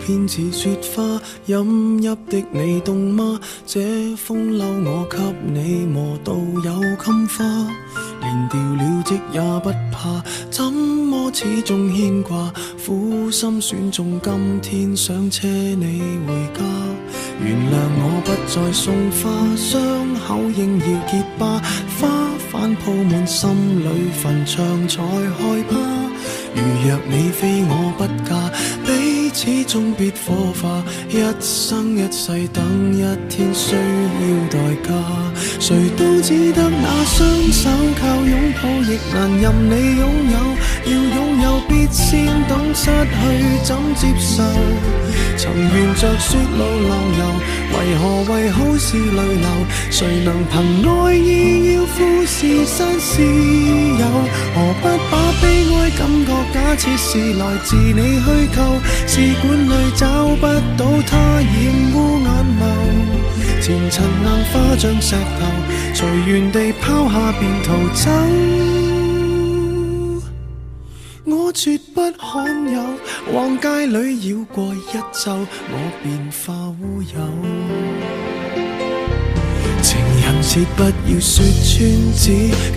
偏似雪花，飲泣的你凍嗎？這風褸我給你磨到有襟花，連掉了職也不怕，怎麼始終牽掛？苦心選中今天想車你回家，原諒我不再送花，傷口應要結疤，花瓣鋪滿心裏墳場才害怕。如若你非我不嫁，彼此終必火化，一生一世等一天需要代價。誰都只得那雙手靠擁抱，亦難任你擁有。要擁有必先懂失去怎接受。曾沿着雪路浪遊，為何為好事淚流？誰能憑愛意要富士山私有？何不把悲哀感覺假設是來自你虛構？試管裏找不到它，染污眼眸。前塵硬化像石頭，隨緣地拋下便逃走。我絕不罕有，往街裏繞過一晝，我便化烏有。情人節不要說穿，只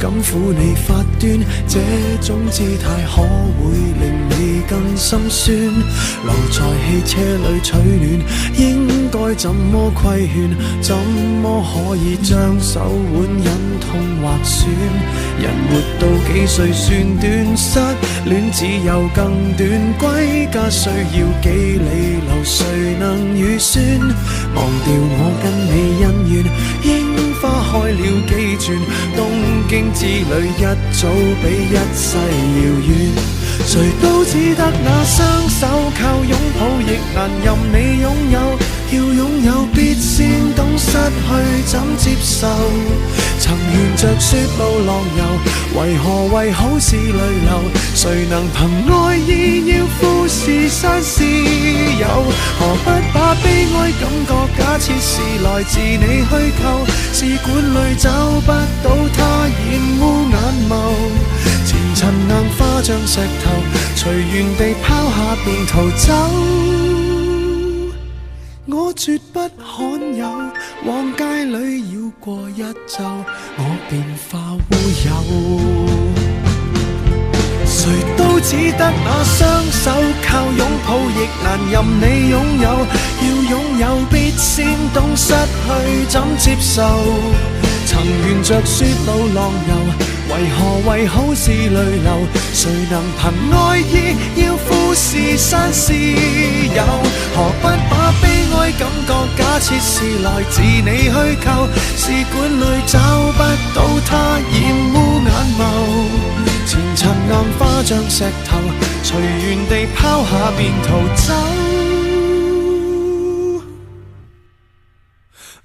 敢撫你發端，這種姿態可會令你更心酸？留在汽車裏取暖，應該怎麼規勸？怎麼可以將手腕忍痛劃損？人活到幾歲算短？失戀只有更短，歸家需要幾里路，誰能預算？忘掉我跟你恩怨，櫻花開了幾轉，東京之旅一早比一世遙遠。誰都只得那雙手靠擁抱，亦難任你擁有。要擁有必先懂失去怎接受。曾沿着雪路浪遊，為何為好事淚流？誰能憑愛意要富士山私有？何不把悲哀感覺假設是來自你虛構？試管裏找不到它，染污眼眸。前塵硬化像石頭，隨緣地拋下便逃走。我絕不罕有，往街裏繞過一晝，我便化烏有。誰都只得那雙手靠擁抱，亦難任你擁有。要擁有必先懂失去怎接受。曾沿着雪路浪遊，為何為好事淚流？誰能憑愛意要富士山私有？何不把悲哀感覺假設是來自你虛構？試管裏找不到它，染污眼眸。前塵硬化像石頭，隨緣地拋下便逃走。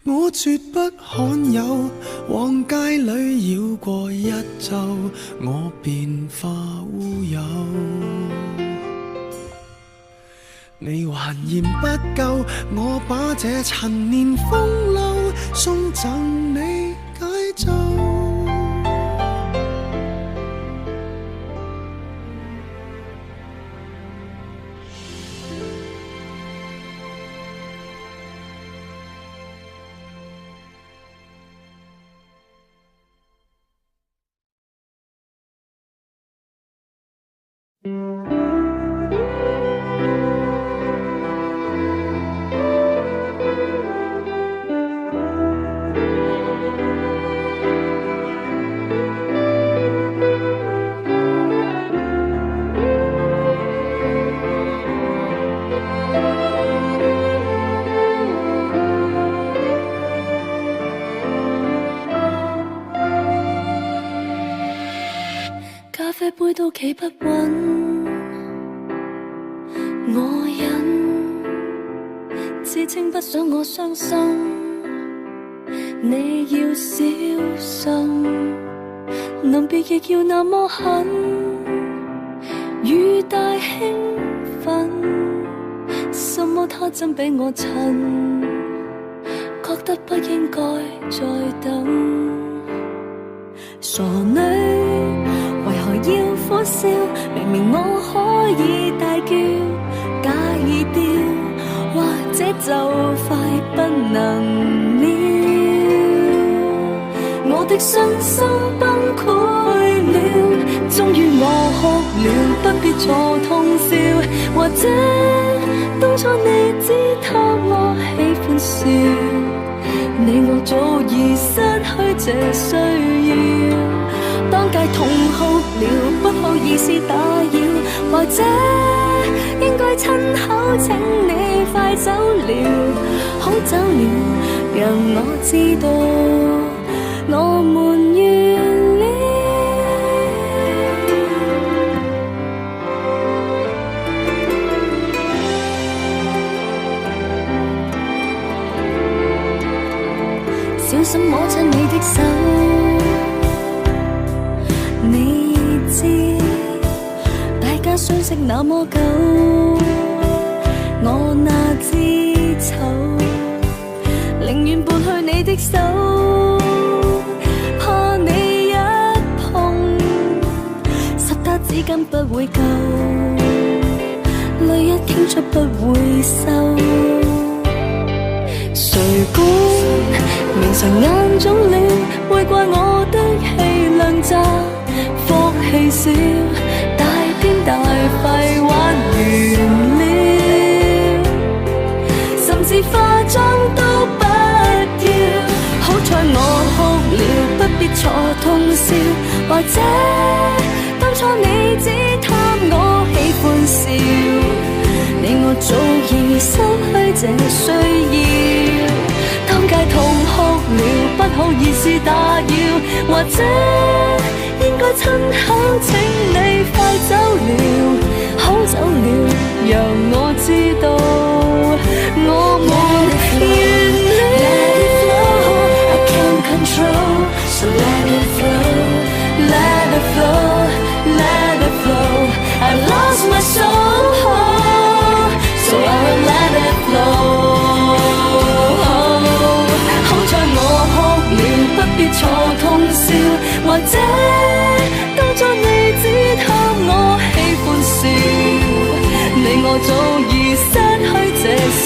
我絕不罕有，往街裏繞過一晝，我便化烏有。你還嫌不夠，我把這陳年風流送贈你解咒。咖啡杯都企不穩，我忍，自稱不想我傷心，你要小心。能別亦要那麼狠，與大興奮，什麼他真比我襯，覺得不應該再等。傻女為何要苦笑？明明我可以大叫，介意掉，或者就快不能了。我的信心崩潰了，終於我哭了，不必坐通宵。或者當初你知他我喜歡笑，你我早已失去這需要。當街痛哭了，不好意思打擾，或者應該親口請你快走了，好走了，讓我知道我們完了。小心摸親你的手，你知大家相識那麼久，我那知醜，寧願撥去你的手，怕你一碰，濕得紙巾不會夠，淚一傾出不會收。誰管明常眼腫了，會怪我的氣量窄，福氣少，大癲大肺玩完了，甚至化妝都不要。好彩我哭了，不必坐通宵。或者當初你只貪我喜歡笑，你我早已失去這需要。當街痛哭了，不好意思打擾，或者應該親口請你快走了，好走了，讓我知道我們完了。Let it flow, I can't control, so let it flow, let it flow, let it flow. I lost my soul, so I will let it flow.不必坐通宵，或者當初你只貪我喜歡笑，你我早已失去這需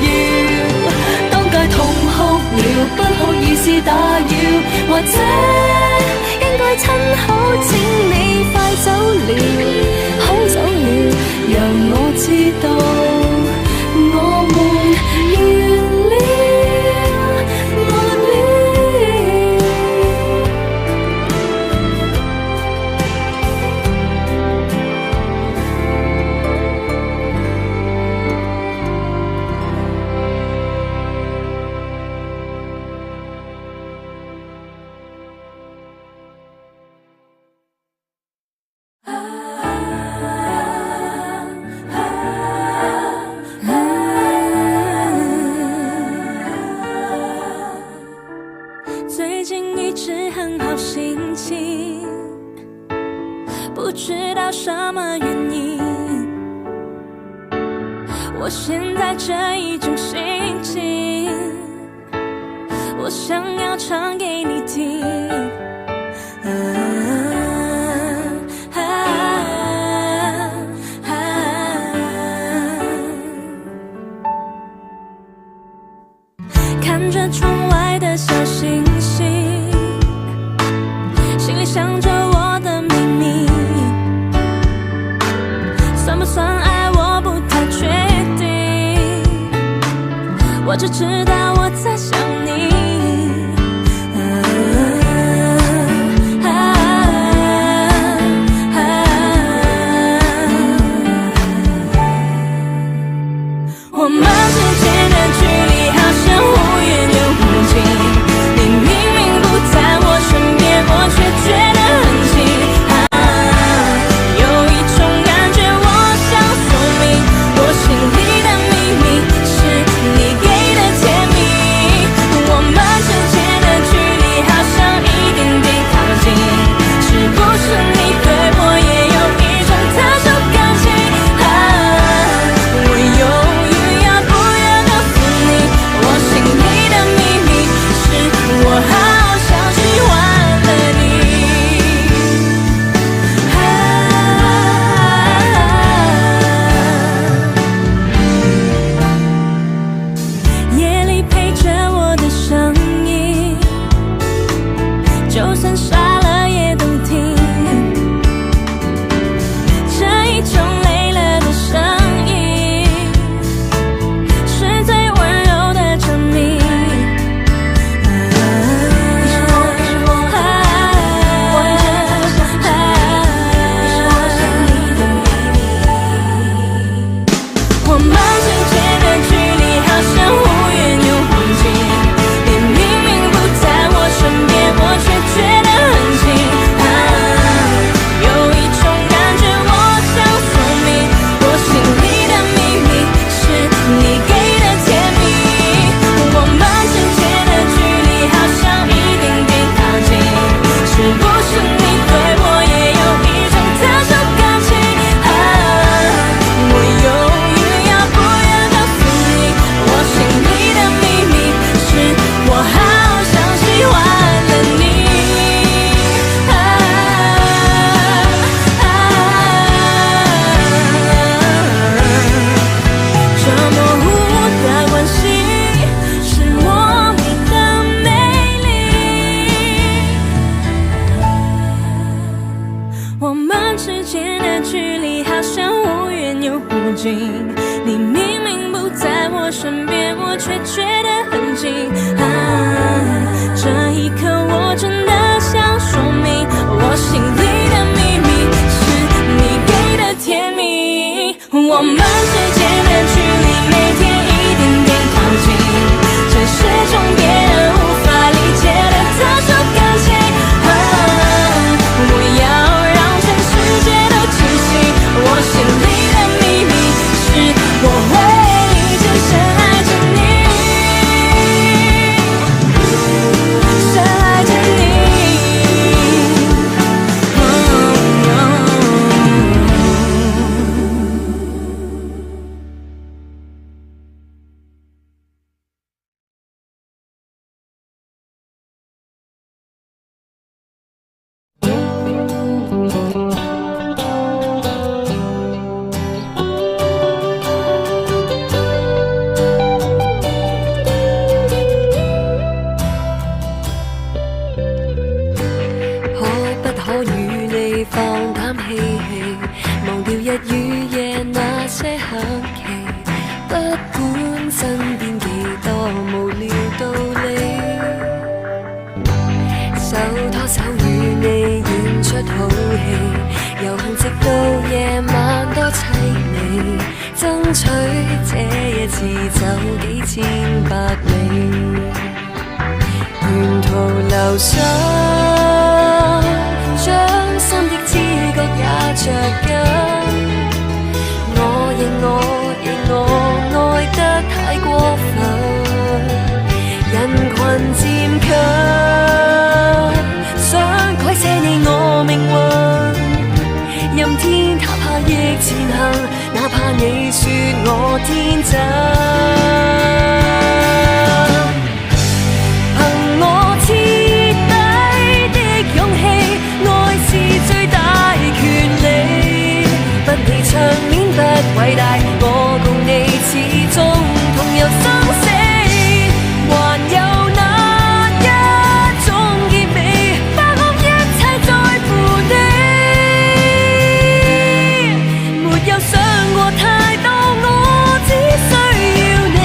要。當街痛哭了，不好意思打擾，或者應該親口請你快走了，好走了，讓我知道我們完了。最近一直很好心情，不知道什么原因，我现在这一种心情，我想要唱给你听。看着窗外的小星星，心里想着我的秘密，算不算爱我不太确定，我只知道我在想你。就算傻了也动听。这一种累了的声音，是最温柔的证明。我们之间的距离好像忽远又忽近，你明明不在我身边，我却觉得很近。有一种感觉我想说明，我心里的秘密是你给的甜蜜。我们之间的距离好像一点点靠近，是不是你对我也有一种特殊感情？我犹豫要不要告诉你，我心里的秘密是我好像喜欢了你。这模糊的关系是我们的美丽。我们之间的距离好像忽远又忽近，你明明不在我身边，我却觉得很近。这一刻我真的想说明，我心里的秘密是你给的甜蜜。我们之间的距离每天一点点靠近，这是种别人无法理解的特殊感情。我要让全世界都清醒，我心里的秘密是我会一直深爱着你，深爱着你。可不可與你放膽嬉戲，忘掉日與夜那些客氣，不管身邊幾多無聊道理，手拖手與你演出好戲，遊行直到夜晚多凄美，爭取這一次走幾千百里，沿途留心將心的知覺也着緊，我認我愛得太過分，人群漸近，想改寫你我命運，任天塌下亦前行，哪怕你說我天真。場面不偉大，我共你始終同遊生死，還有那一種結尾，把我一切在乎你，沒有想過太多，我只需要你，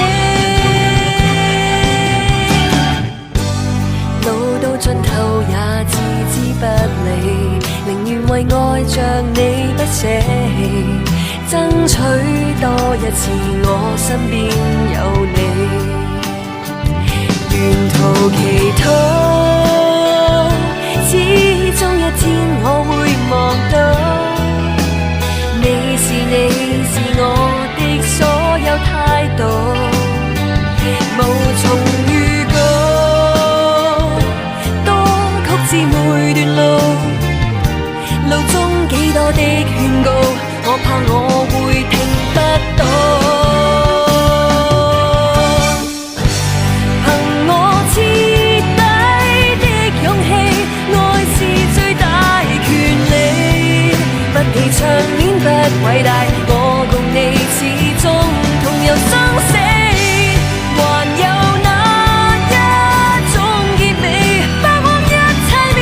路到盡頭也置之不理，寧願為愛着你不捨棄，爭取多一次我身邊有你，沿途祈禱，始終一天我會望到，你是我的所有態度，無從預告，多曲折每段路中幾多的勸告，我怕我會聽不到，憑我徹底的勇氣，愛是最大權利，不理場面不偉大，我共你始終同遊生死，還有那一種結尾，把我一切變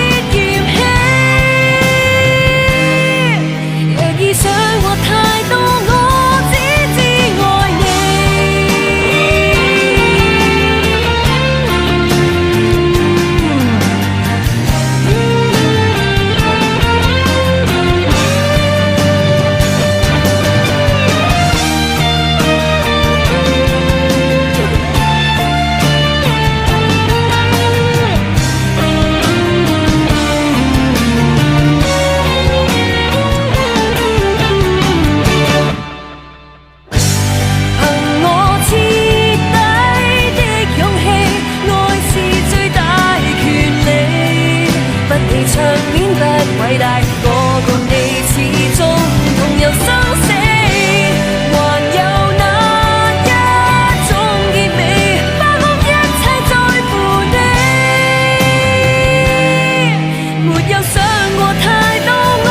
場面不偉大，我共你始終同遊生死，還有那一種結尾，把我一切在乎你，沒有想過太多，我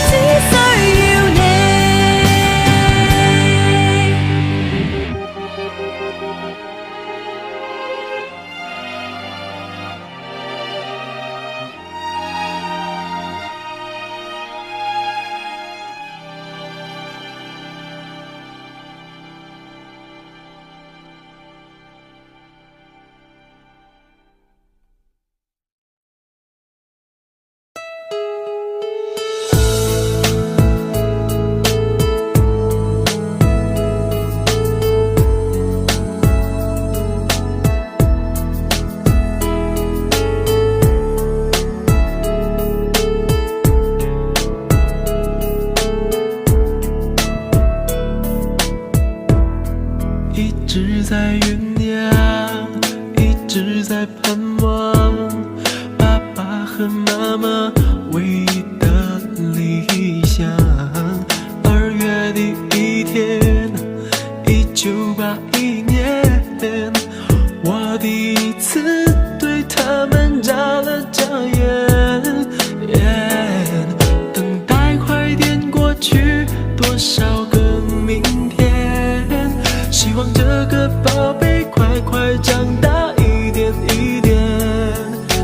只需要你。一直在酝酿，一直在盼望，爸爸和妈妈唯一的理想。2月第一天，1981年，我第一次对他们眨了眨眼，等待快点过去，多少个明天，希望这个宝贝快快长大一点一点，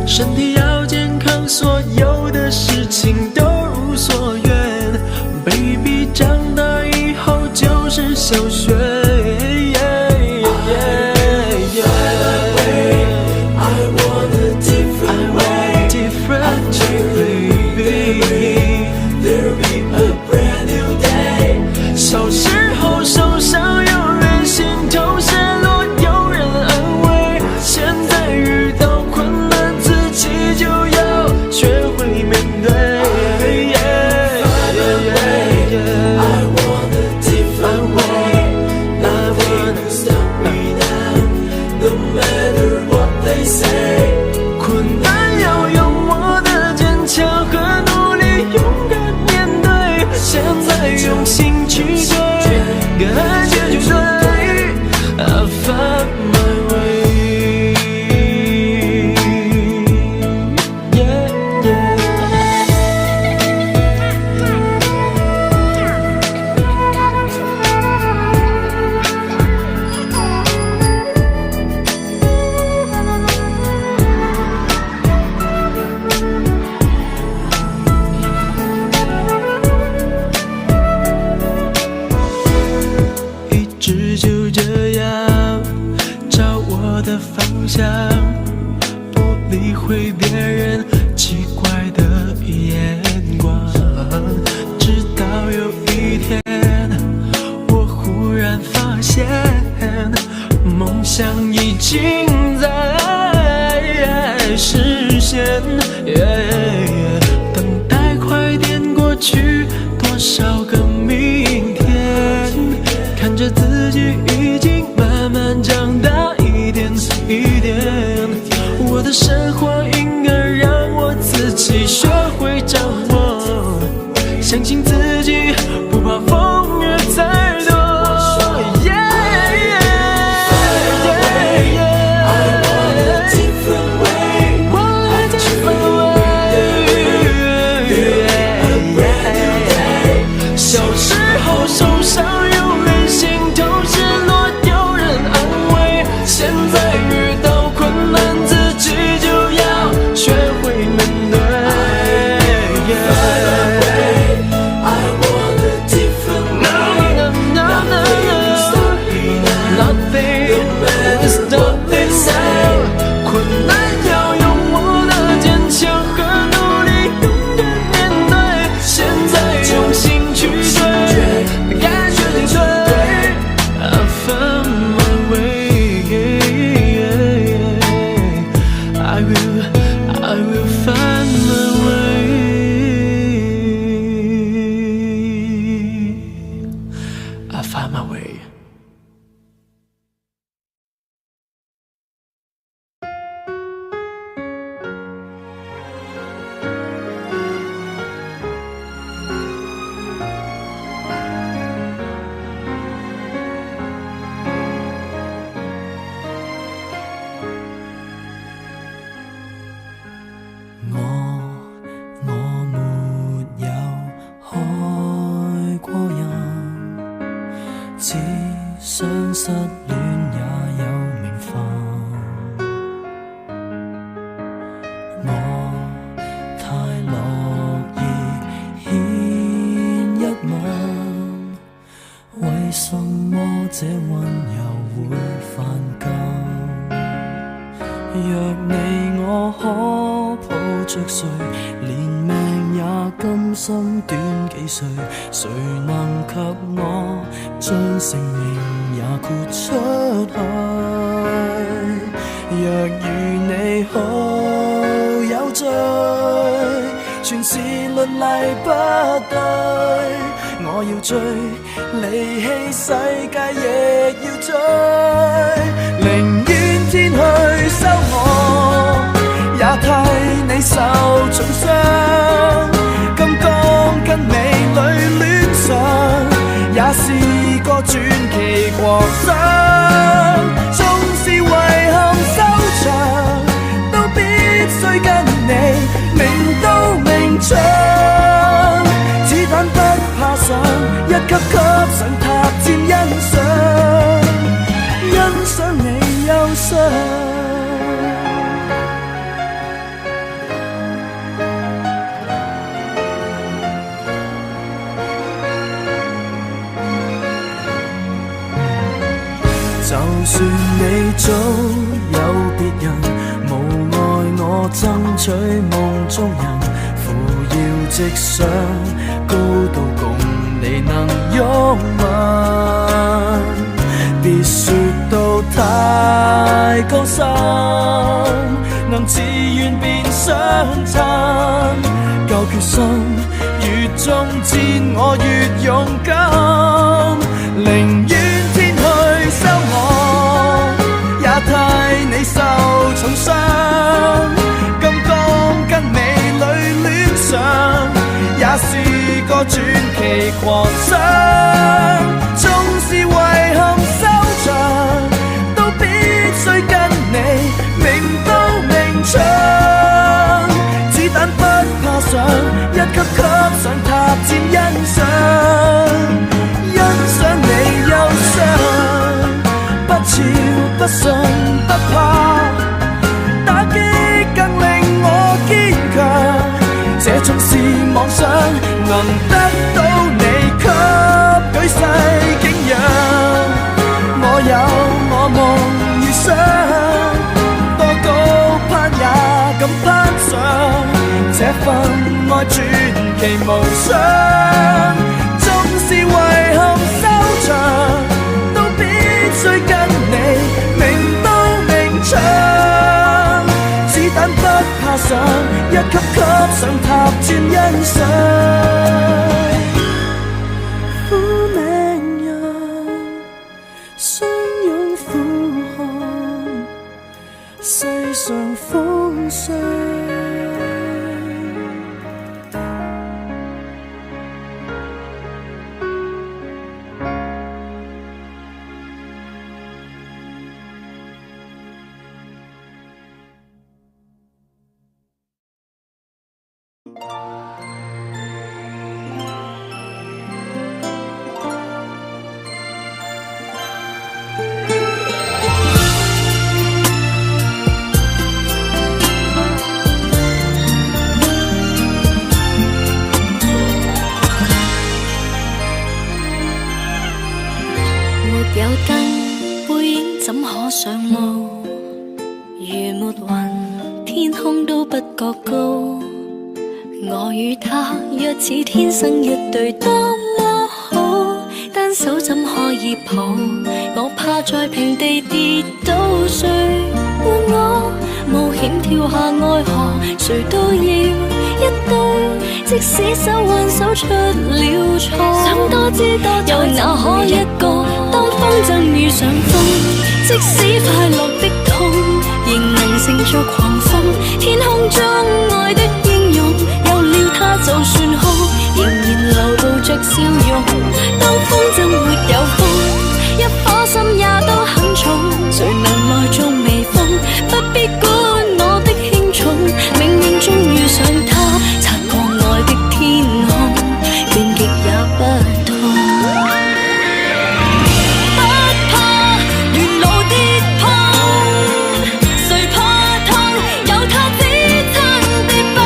身体要健康，所有的事情都如所愿。Baby 长大以后就是小学。小时候受伤有人心痛，失落有人安慰，现在遇到困难自己就要学会面对。I want a different way, I wanna stop me now, no matter what they say。 困难要用我的坚强和努力勇敢面对，现在用心去追，感觉就对。I found my way, yeah, yeah。 一直就这样找我的方向，不理会别人奇怪的眼光，直到有一天我忽然发现梦想已经在实现，等待快点过去，多少个明天，看着自己已经慢慢长大一点一点，我的生活应该让我自己学会掌握，相信自己不怕风雨再多。小时候受伤有人心痛，失落有人安慰，现在遇到困难自己就要学会面对。I 這溫柔會犯夠。若你我可抱着誰，連命也甘心短幾歲，誰能及我將性命也豁出去？若與你好有罪，全是律例不對，我要追，離棄世界亦要追，寧願天去收我，也替你受重傷。金剛跟美女戀上，也是個傳奇狂想。縱是遺憾收場，都必須跟你明刀明槍。子彈不怕上，一級級上塔尖欣賞你憂傷。就算你早有別人，無礙我爭取夢中人，扶搖直上高度共你能擁吻。別說到太高深，能自願便相襯。夠決心，越終戰我越勇敢，寧願天去收我，也替你受重傷。金剛跟美女戀上，也是個傳奇狂想。縱是遺憾收場，都必須跟你明刀明槍。子彈不怕上，一級級上塔尖欣賞你憂傷。不潮不順不怕，打擊更令我堅強。這總是妄想，能得到你給舉世景仰。我有我夢預想，多高攀也敢攀上，這份愛傳奇無雙。縱是遺憾收場，都必須跟你明刀明槍。子彈不怕上，一級級上塔尖欣賞。苦命人，相擁苦寒，世上風霜。沒有燈，背影怎可上路？如沒雲，天空都不覺高。我與他若似天生一對，多麼好。單手怎可以抱？我怕在平地跌倒，誰伴我冒險跳下愛河？誰都要一對。即使手挽手出了錯，想多知多又哪可一個？當風箏遇上風，即使快樂的痛，仍能乘着狂風。天空中愛的英勇，有了他就算好，仍然流露着笑容。當風箏沒有風，一顆心也都很重。誰能耐中微風？不必管我的輕重，冥冥中遇上他，擦過愛的天空，倦極也不痛。不怕沿路跌碰，誰怕痛？有他支撐的不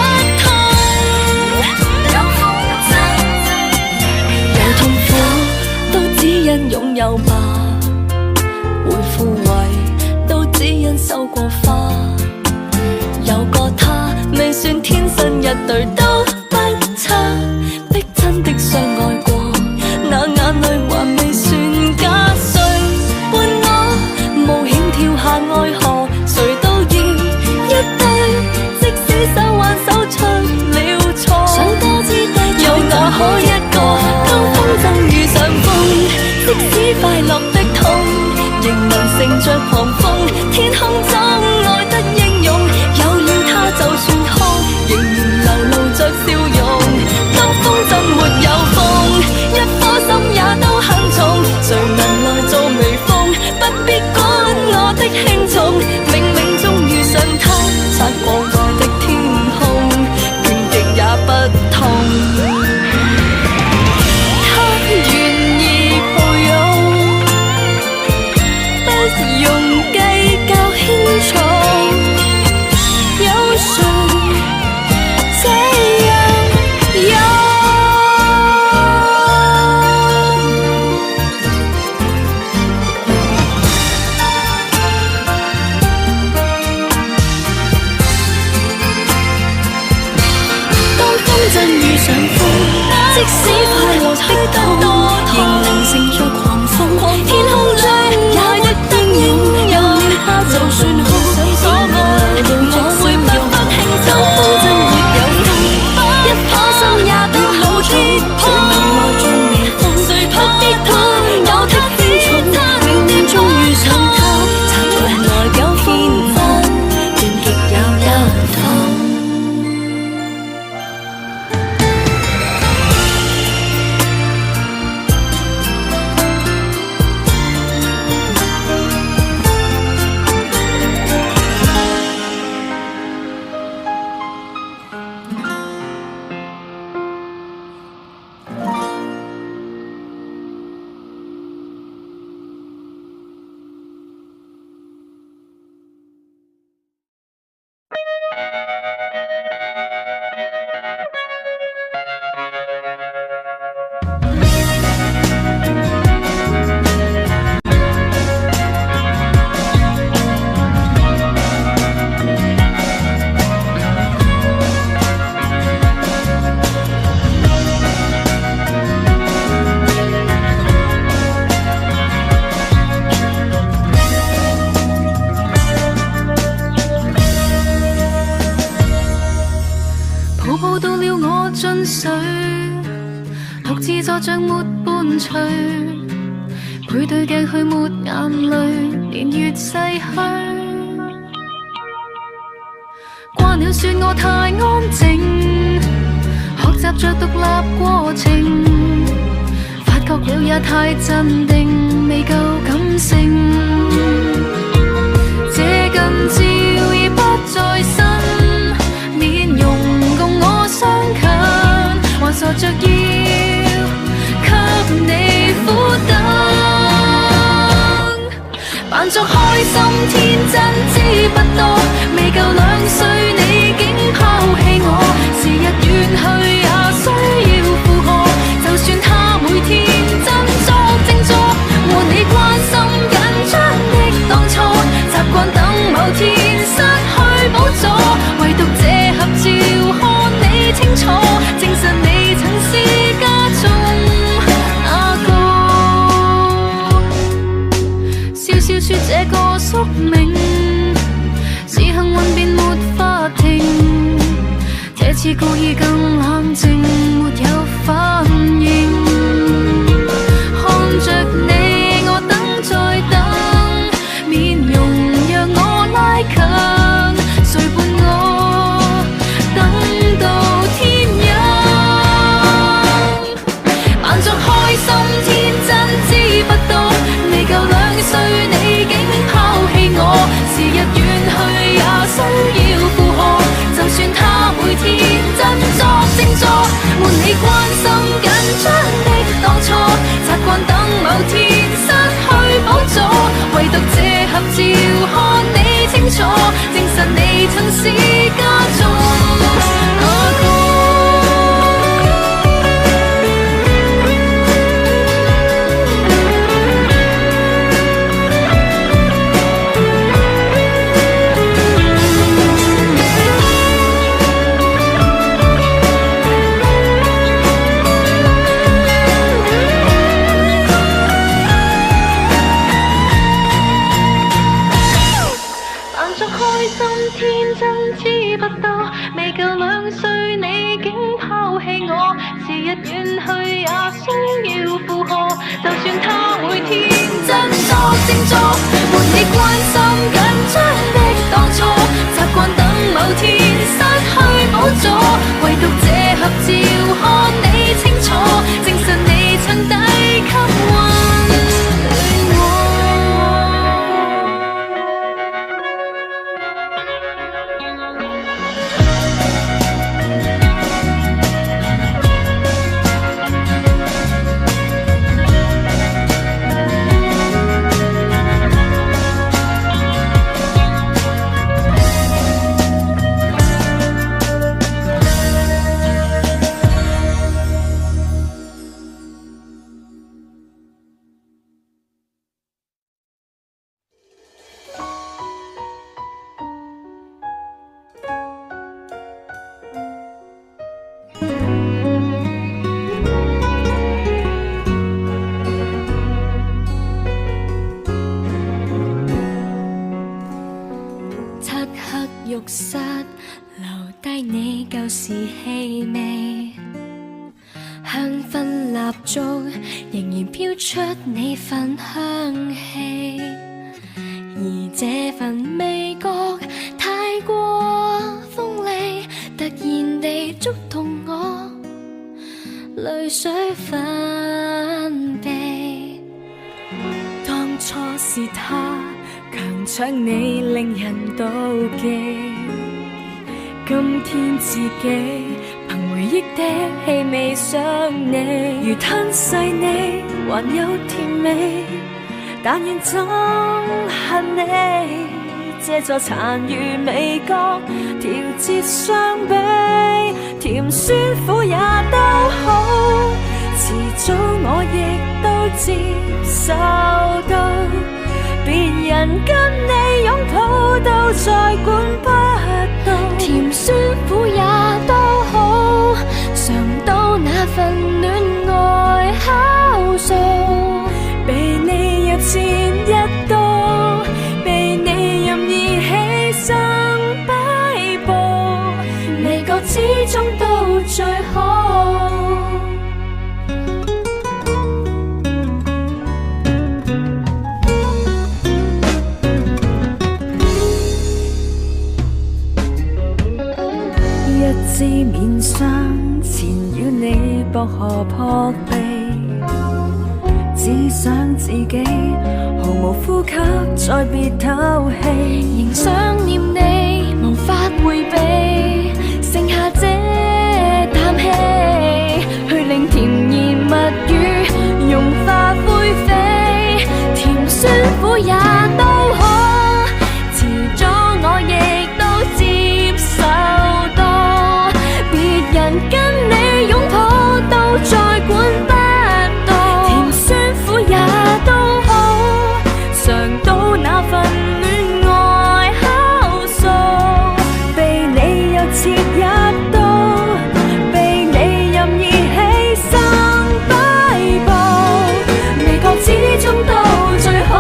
真遇上風，即使快樂的多，仍能乘着狂風。天空中也一定擁有了它，就算好所愛，我會不不慶祝。風箏沒有風，一顆心也都好痛。誰能愛中微風？誰不必痛？有的輕重，永遠終遇上他，擦過來有變化，斷極有一方。抱抱到了我進睡，獨自坐着沒伴隨，背對鏡去抹眼淚，年月逝去。慣了說我太安靜，學習着獨立過程，發覺了也太鎮定，未夠感性。這近照已不在身，面容共我相近，還傻着要給你苦等，扮作開心天真知不多，未夠2歲你竟拋棄我，時日遠去也需要負荷，就算他每天振作靜坐，和你關心緊張的當初，習慣等某天失去寶座，唯獨這合照看你清楚，證實你曾是家中那個。笑笑說這個宿命是幸運便沒法停，這次故意更冷靜，沒有反應。看着你我等再等，面容讓我拉近，誰伴我等到天陰，扮作開心天真知不多，未夠2歲你竟拋棄我，時日遠去也需要負荷，就算他每天振作靜坐，瞞你關心緊張的當初，習慣等某天失去寶座，唯獨這合照看你清楚，證實你曾是家中那個。天真知不多，未夠2歲你竟拋棄我，時日遠去也需要負荷，就算他每天振作靜坐，瞞你關心緊張的當初，習慣等某天失去寶座，唯獨這合照看你清楚，證實你曾遞給溫暖我。味，香薰蠟燭仍然飄出你份香氣，而這份味覺太過鋒利，突然地觸動我淚水分泌。當初是他強搶你，令人妒忌，今天自己憑回憶的氣味想你，如吞噬你還有甜美，但願憎恨你，這座殘餘味覺調節傷悲，甜酸苦也都好，遲早我亦都接受到，別人跟你擁抱到再管不到，甜酸苦也都好，嘗到那份戀愛酵素，被你入前一刀，被你任意犧牲擺布，味覺始終到最好。一支面霜纏繞你薄荷撲鼻，只想自己毫無呼吸，再別透氣，仍想念你，無法迴避，剩下這啖氣，去令甜言蜜語融化灰飛，甜酸苦也都好，遲早我亦都接受到，別人跟你擁抱到再管不到，甜酸苦也都好，嘗到那份戀愛酵素，被你又切一刀，被你任意犧牲擺布，味覺始終到最好。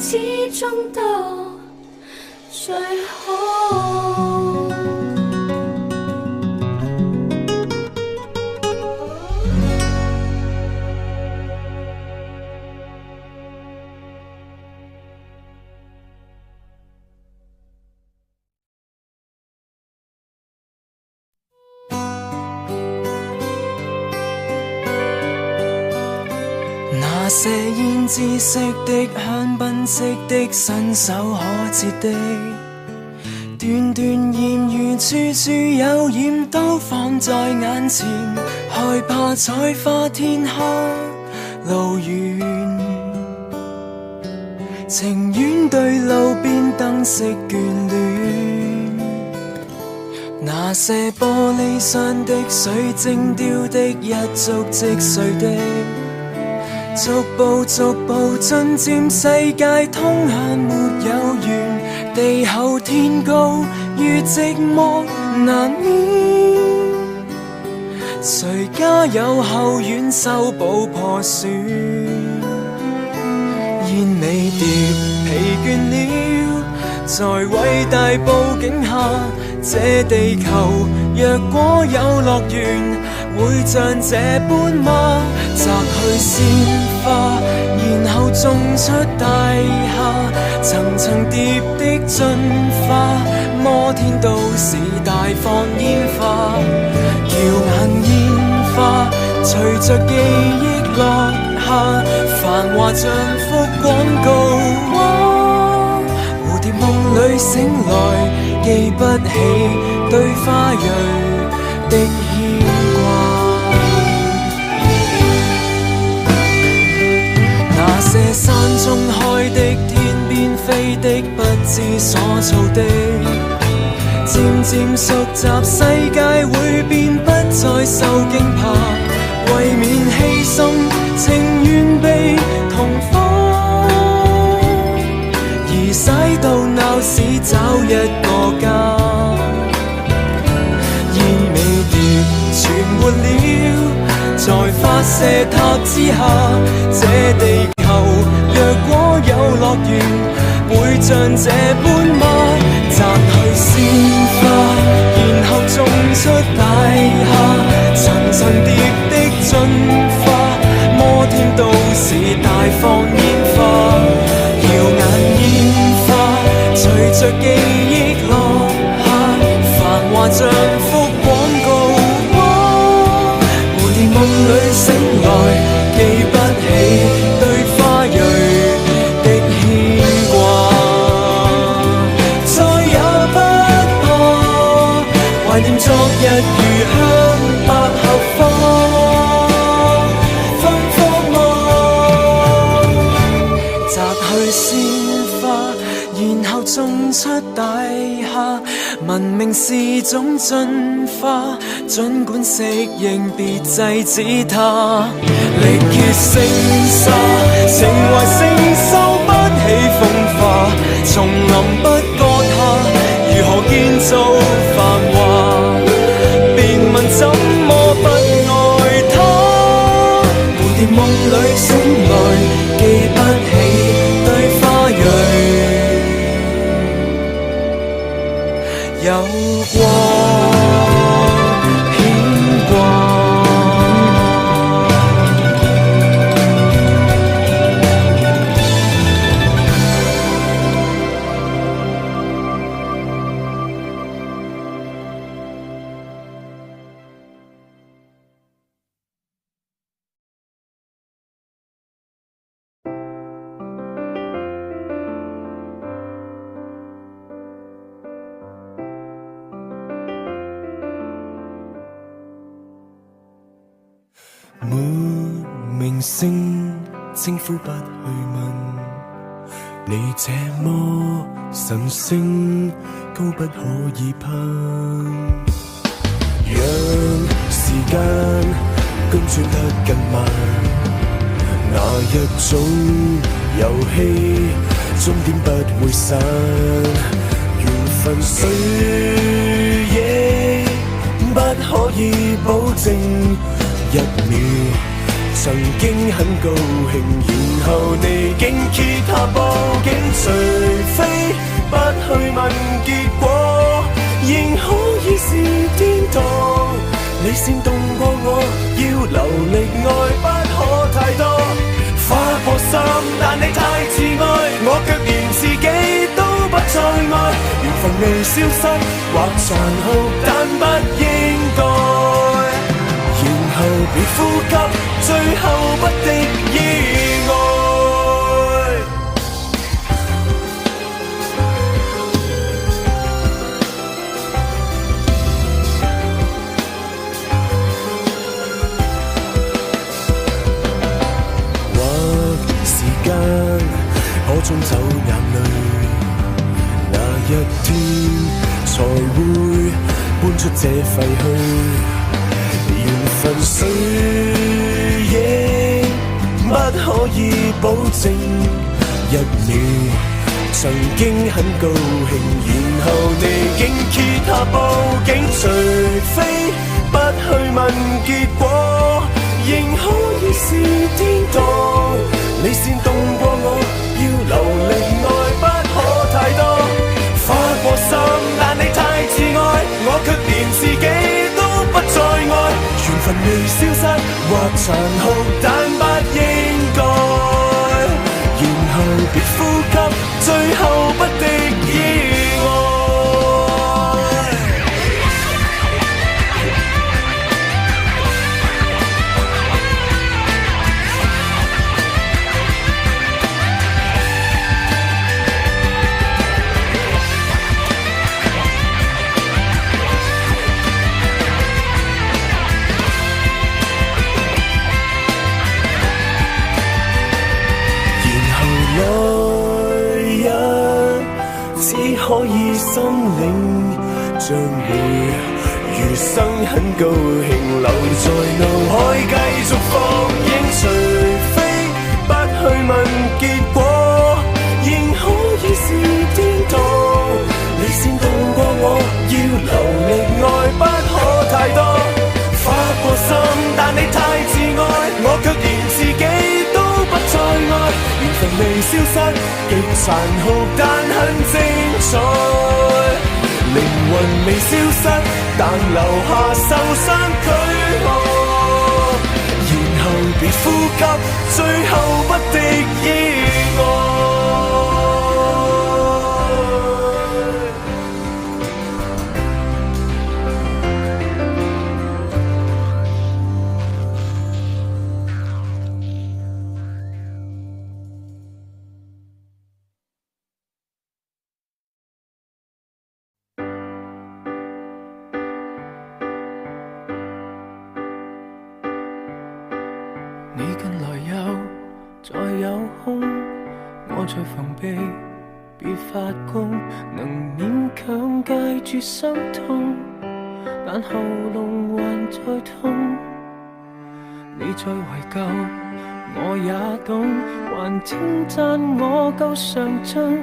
始終到最好。那些胭脂色的香檳色的伸手可折的，段段艷遇處處有染都放在眼前，害怕採花天黑路遠，情願對路邊燈飾眷戀。那些玻璃箱的水晶雕的一觸即碎的，逐步逐步進佔世界通向沒有緣，地厚天高與寂寞難免，誰家有後院修補破損？煙尾蝶疲倦了，在偉大佈景下，這地球若果有樂園，會像這般嗎？摘去鮮花，然後種出大廈，層層疊的進化，摩天都市大放煙花，耀眼煙花隨着記憶落下，繁華像幅廣告。蝴蝶夢裏醒來，記不起對花蕊的牽掛。那些山中開的，天邊飛的，不知所措的，漸漸熟習世界會變，不再受驚怕，為免犧牲情願被同化，而使到鬧市找一個家。煙味調存活了，在發射塔之下，這地球若果有樂園，會像這般嗎？摘去鮮花，然後種出大廈，層層疊的進化，摩天都市大放煙花，耀眼煙花隨着記憶落下，繁華像幅廣告畫，蝴蝶夢裏醒來，記不起對花蕊的牽掛，再也不怕懷念昨日如香百合花，芬芳嗎？摘去鮮花，然後種出大廈，文明是種進化，儘管適應別制止它，力竭聲沙，情懷承受不起風化，叢林不割下，如何建造繁華？別問怎麼不愛它，蝴蝶夢裏醒來，記不起對花蕊有過牽掛。沒名聲稱呼不去問，你這麼神聖高不可以攀，讓時間公轉得更慢，那一種遊戲終點不會散，緣分誰亦不可以保證，一秒曾經很高興，然後你竟揭下報警，除非不去問結果，仍可以是天堂。你煽動過我，要流力愛不可太多，花過心，但你太自愛，我卻連自己都不再愛，緣分未消失或殘酷，但不應該。然後別呼吸，最後不的意外。或時間可沖走眼淚，那一天才會搬出這廢墟。緣分誰亦不可以保證，一秒曾經很高興，然後你竟揭下報警，除非不去問結果，仍可以是天堂。你煽動過我，要流力愛不可太多，花過心，但你太自愛，我卻連自己不再愛，緣分未消失或殘酷，但不應該。然後別呼吸，最後不的意外。心領，將會餘生很高興留在腦海繼續放映，除非不去問結果，仍可以是顛倒。你煽動過我，要流力愛不可太多，花過心，但你太自愛，我卻連自己都不再愛，緣分未消失，極殘酷但很精彩，靈魂未消失，但留下受傷軀殼，然後別呼吸，最後不敵意外。你近來又再有空，我在防備，別發功，能勉強戒絕心痛，但喉嚨還在痛。你在懷舊，我也懂，還稱讚我夠上進，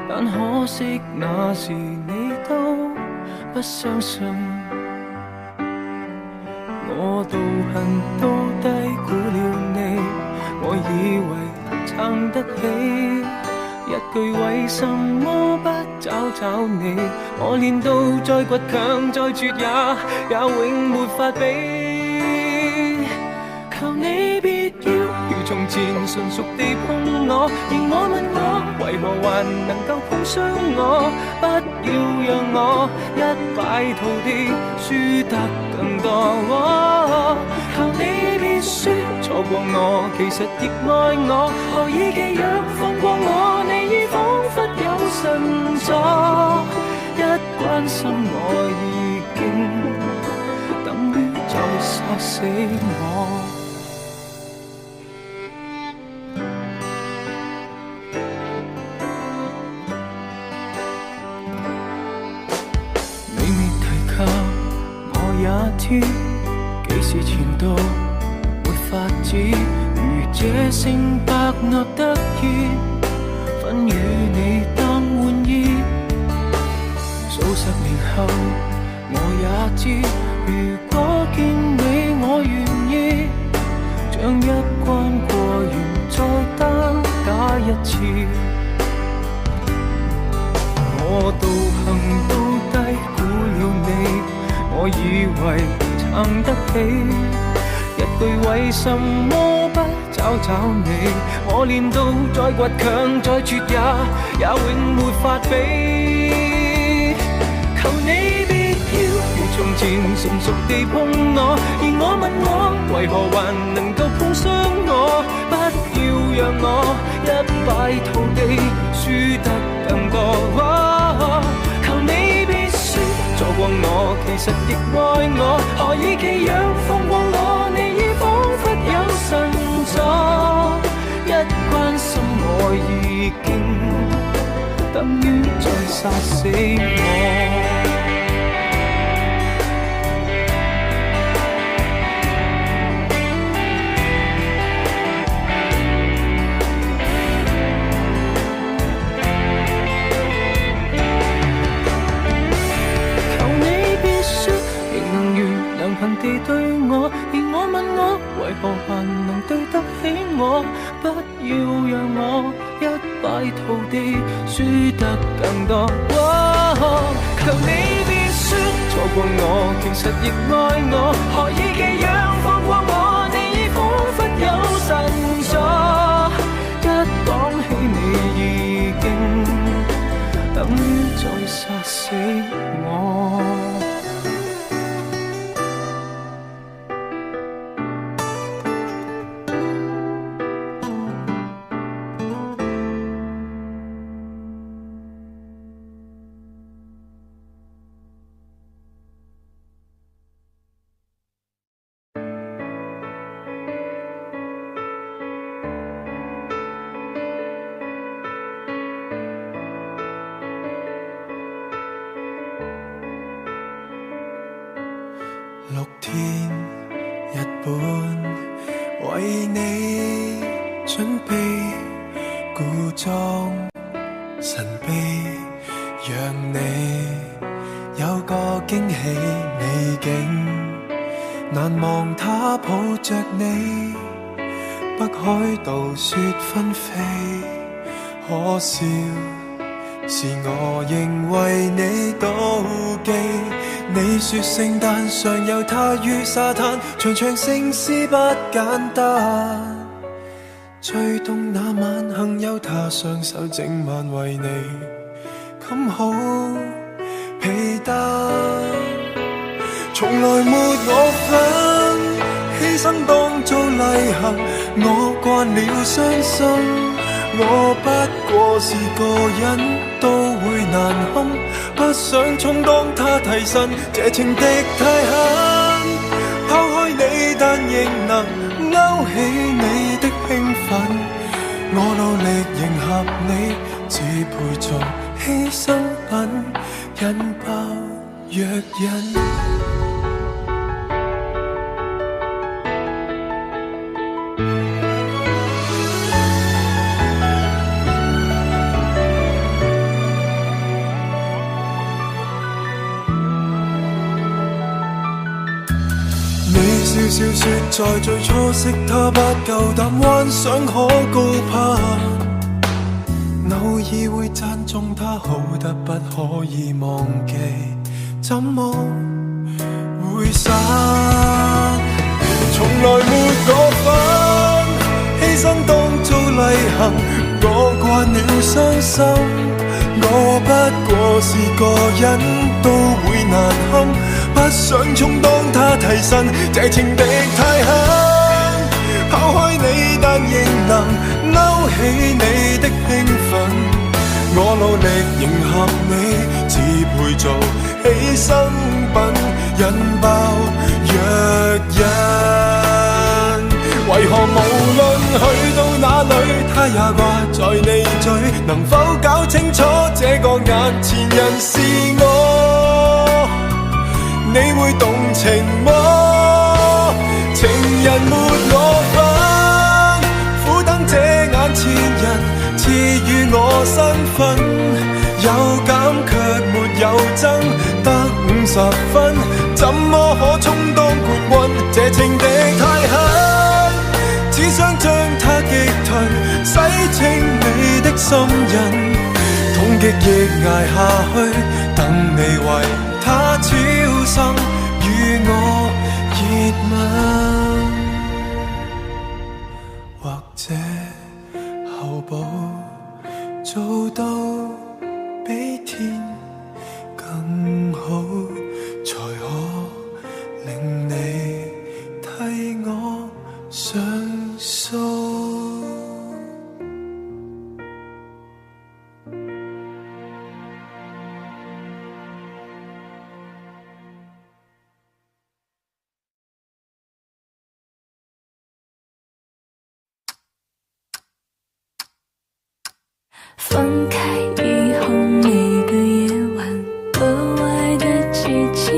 但可惜那時你都不相信。我道行都低估了你，我以為撐得起，一句為什麼不找你，我練到再倔強再絕也永沒法比。求你別要如從前純熟地碰我，而我問我為何還能夠碰傷我，不要讓我一敗塗地輸得更多。求你別說錯過我，其實亦愛我，何以寄養放過我，你已彷彿有神助，一關心我已經等於再殺死我。幾時前度沒法子，如這性白鴨得意，分與你當玩意。數十年後我也知，如果見你我願意，將一關過完再單打一次。我道行都低估了你，我以為撐得起，一句為什麼不找你，我練到再倔強再絕也永沒法比。求你別要如從前成熟地碰我，而我問我為何還能夠碰傷我，不要讓我一敗塗地輸得更多。求你別說錯過我，其實亦愛我，何以寄養放過我，你已彷彿有神助，一關心我已經等於再殺死我。憑地對我，而我問我為何還能對得起我，不要讓我一敗塗地輸得更多。求你別說錯過我，其實亦愛我，何以寄養放過我，你已彷彿有神助，一講起你已經等於再殺死我。6天日本，為你準備故裝神秘，讓你有個驚喜美景，難忘他抱着你，北海道雪紛飛，可笑是我仍為你妒忌。你說聖誕上有他於沙灘，長長聖詩不簡單。最凍那晚幸有他雙手整晚為你冚好被單，從來沒我份，犧牲當做例行，我慣了傷心，我不過是個人都會難堪，不想充當他替身，這情敵太狠，拋開你但仍能勾起你的興奮，我努力迎合你，只配做犧牲品，引爆藥引。笑笑說在最初識他不夠膽幻想可高攀，偶爾會讚頌他好得不可以忘記，怎麼會散？從來沒我份，犧牲當做例行，我慣了傷心，我不過是個人都會難堪，不想充當他替身，這情敵太狠，拋開你但仍能勾起你的興奮，我努力迎合你，只配做犧牲品，引爆藥引。為何無論去到哪裏，他也掛在你嘴，能否搞清楚這個眼前人是我？你會動情麼？情人沒我份，苦等這眼前人賜予我身份，有減卻沒有增，得50分，怎麼可充當冠軍？這情敵太狠，只想將它擊退，洗清你的心癮，痛極亦捱下去，等你為他超生與我熱吻，或者後補做到比天更好，才可令你替我上訴。分开以后，每个夜晚格外的寂静，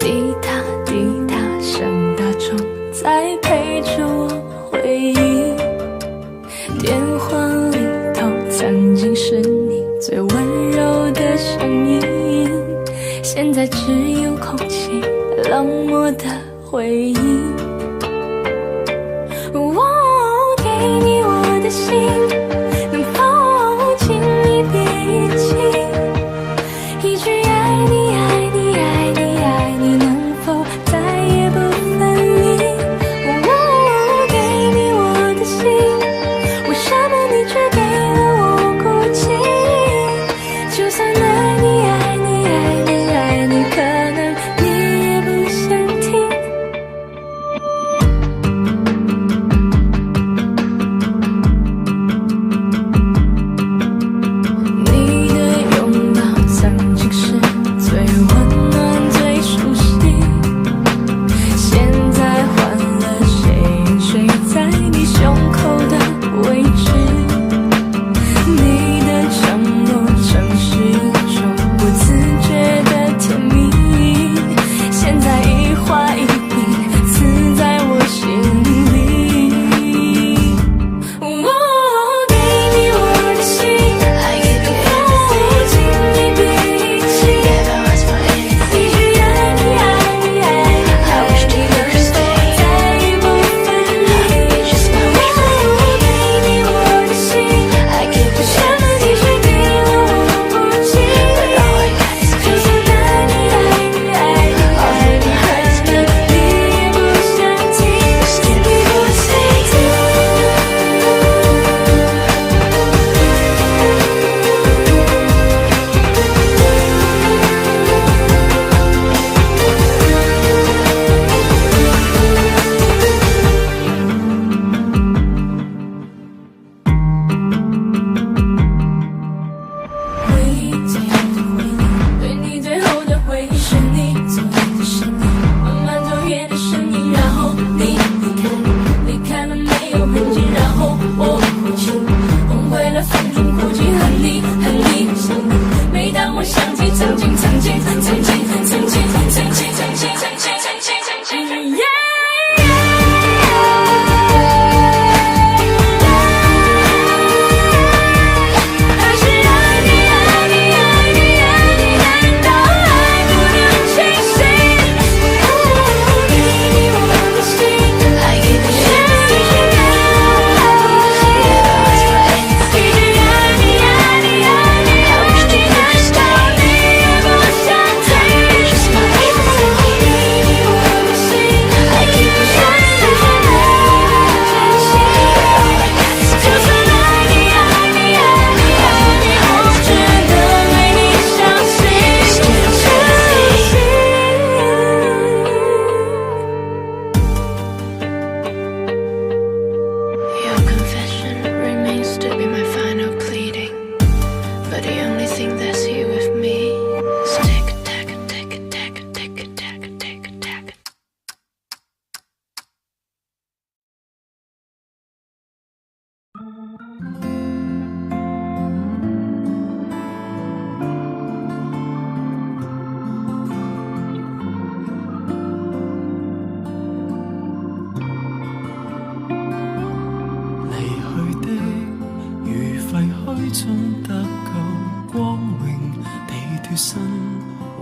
滴答滴答像大钟在陪着我回忆，电话里头曾经是你最温柔的声音，现在只有空气冷漠的回应。我给你我的心，轻易别遗弃，一句爱你爱你爱你爱你，能否再也不分离？我给你我的心，为什么你却给了我孤寂？就算爱你爱你爱你爱你，可能你也不想听。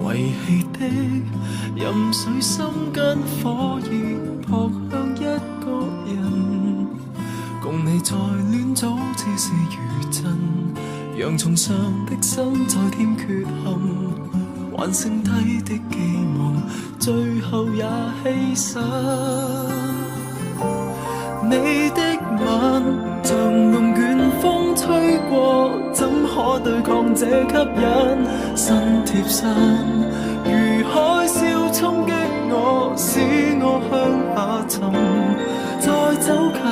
遺棄的任水深跟火熱撲向一個人，共你再戀早只是餘震，洋葱上的心再添缺陷，還剩低的寄望，最後也犧牲。你的吻像龍捲風吹過，怎可對抗這吸引？身貼身，如海嘯衝擊我，使我向下沉。再走近，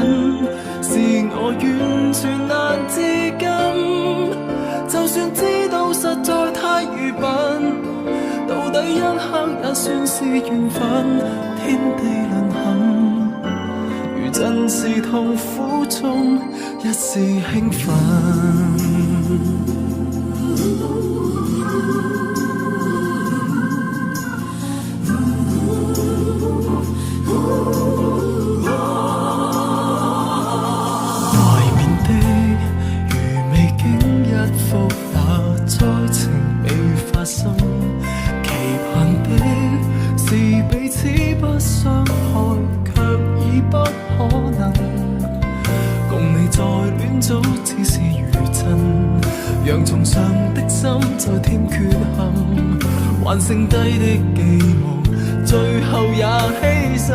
是我完全難自禁。就算知道實在太愚笨，到底一刻也算是緣分。天地淪陷，真是痛苦中一絲興奮。懷緬的如未經一幅畫，災情未發生，期盼的是彼此不傷害，卻已不可能。共你再戀早只是餘震，洋葱上的心再添缺陷，還剩低的寄望，最後也犧牲。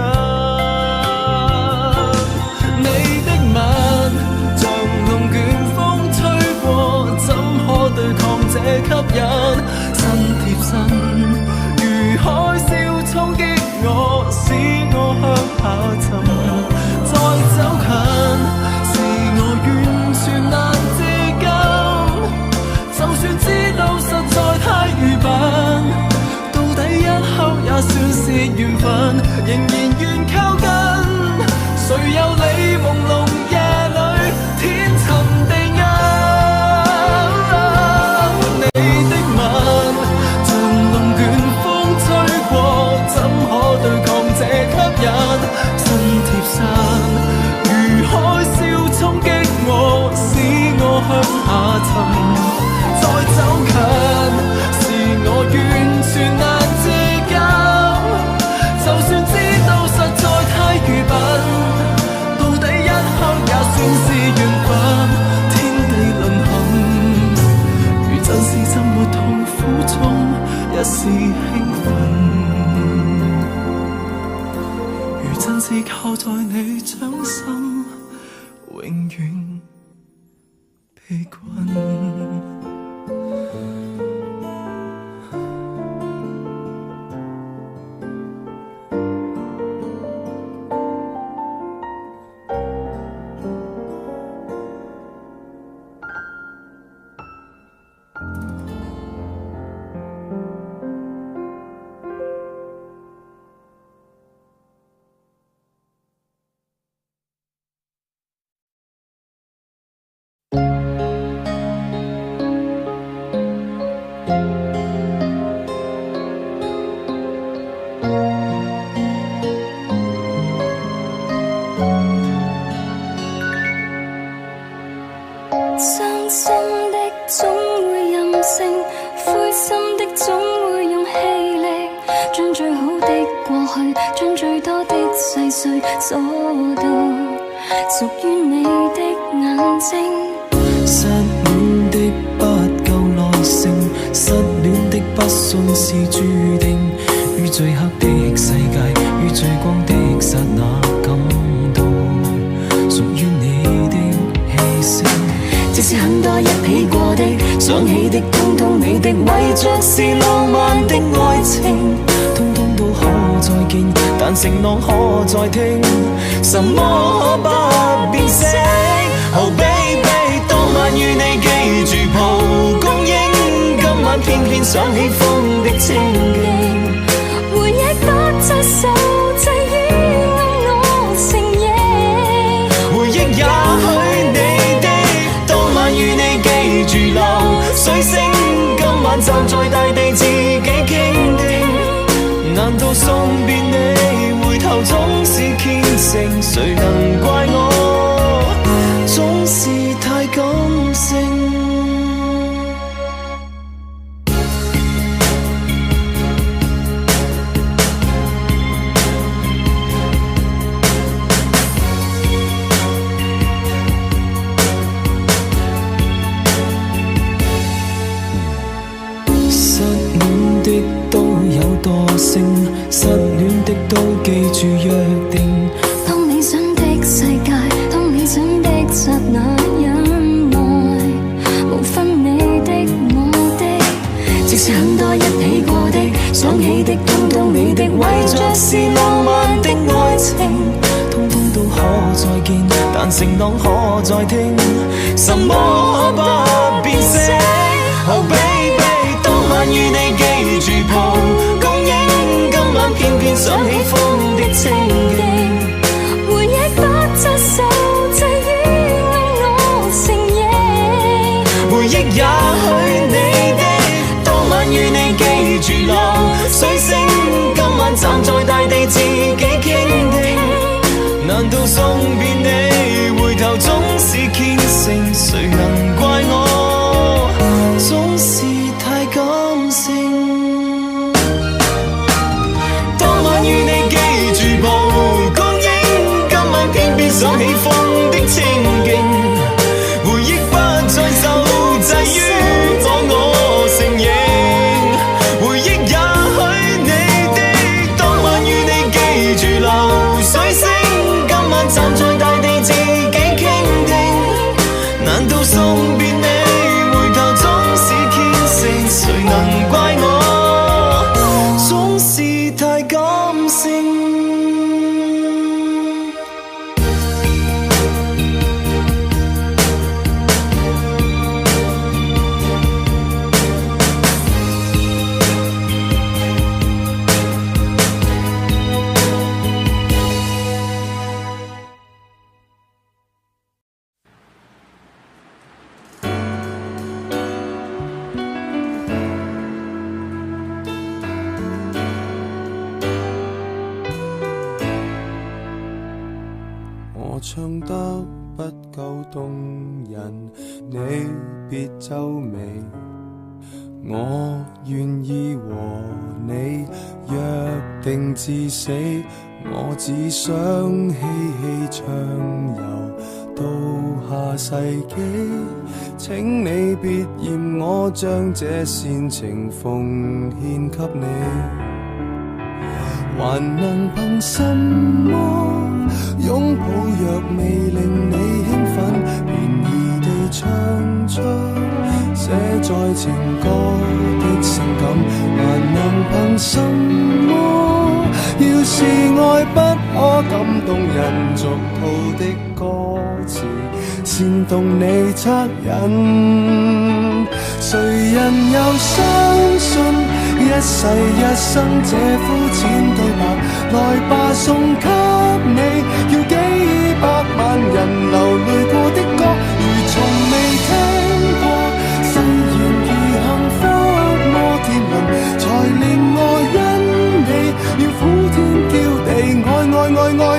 你的吻像龍捲風吹過，怎可對抗這吸引？身貼身，如海嘯衝擊我，使我向下沉。再走近，是我完全難自禁。就算知道實在太愚笨，到底一刻也算是緣分，仍然願靠近。誰有你朦朧夜裏天沉地暗？你的吻像龍捲風吹過，怎可對抗這吸引？身貼身，如海嘯衝擊我，使我向下沉。再走近，是我完全難自禁。就算知道實在太愚笨，到底一刻也算是緣分。天地淪陷，如真是浸沒痛苦中一絲興奮，如真是靠在你掌心，永遠被困。傷心的總會任性，灰心的總會用氣力，將最好的過去，將最多的細碎鎖到屬於你的眼睛。失戀的不夠耐性，失戀的不信是注定，於最黑的世界，於最光的剎那感到屬於你的氣息。即使很多一起過的，想起的，通通你的，為着是浪漫的愛情，通通都可再見，但承諾可再聽，什麼可不變色。Oh baby， 當晚與你記住蒲公英，今晚偏偏想起風的清勁，回憶不再受制於我承認，回憶也許你的，當晚與你記住流水聲，今晚站在大地自己傾聽，難道送別你回頭總是虔誠，誰能怪我總是太感性。個性，失戀的都記住約定。當理想的世界，當理想的剎那，忍耐無分你的我的，即使很多一起過的，想起的通通你的，為着是浪漫的愛情，通通都可再見，但承諾可再聽，什麼不變色。Oh baby， 當晚與你記住蒲公英，今晚偏偏想喜歡的情景，回憶不再受制於我承認，回憶也許你的，當晚與你記住流水聲，今晚站在大地自己傾聽，難道送別你，回頭總是虔誠，誰能怪我總是太感性。當晚與你記住蒲公英，今晚偏偏想喜歡的情景，回憶不再受制於我承認，回憶也許你的，當晚與你記住流水聲，今晚站在大地自己傾聽，難道送別你，回頭總是虔誠，誰能怪我總是太感性。我唱得不夠動人，你別皺眉，我願意和你約定至死，我只想嬉戲暢遊到下世紀，請你別嫌我將這煽情奉獻給你，還能憑什麼擁抱若未令你興奮，便宜地唱出寫在情歌的性感，還能憑什麼要是愛不可感動人俗套的歌詞煽動你惻隱，誰人又相信一世一生這膚淺對白，來吧送給你，要幾百萬人流淚過的歌，如從未聽過，誓言如幸福摩天輪，才令我因你要苦天叫地，愛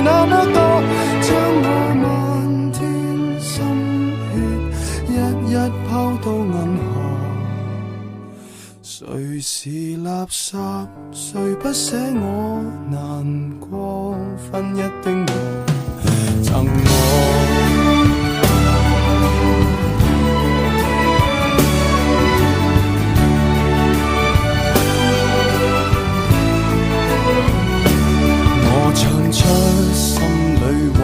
那麼多，將我漫天心血一一拋到銀河。誰是垃圾？誰不捨我難過？分一丁我贈我。我唱出心裏話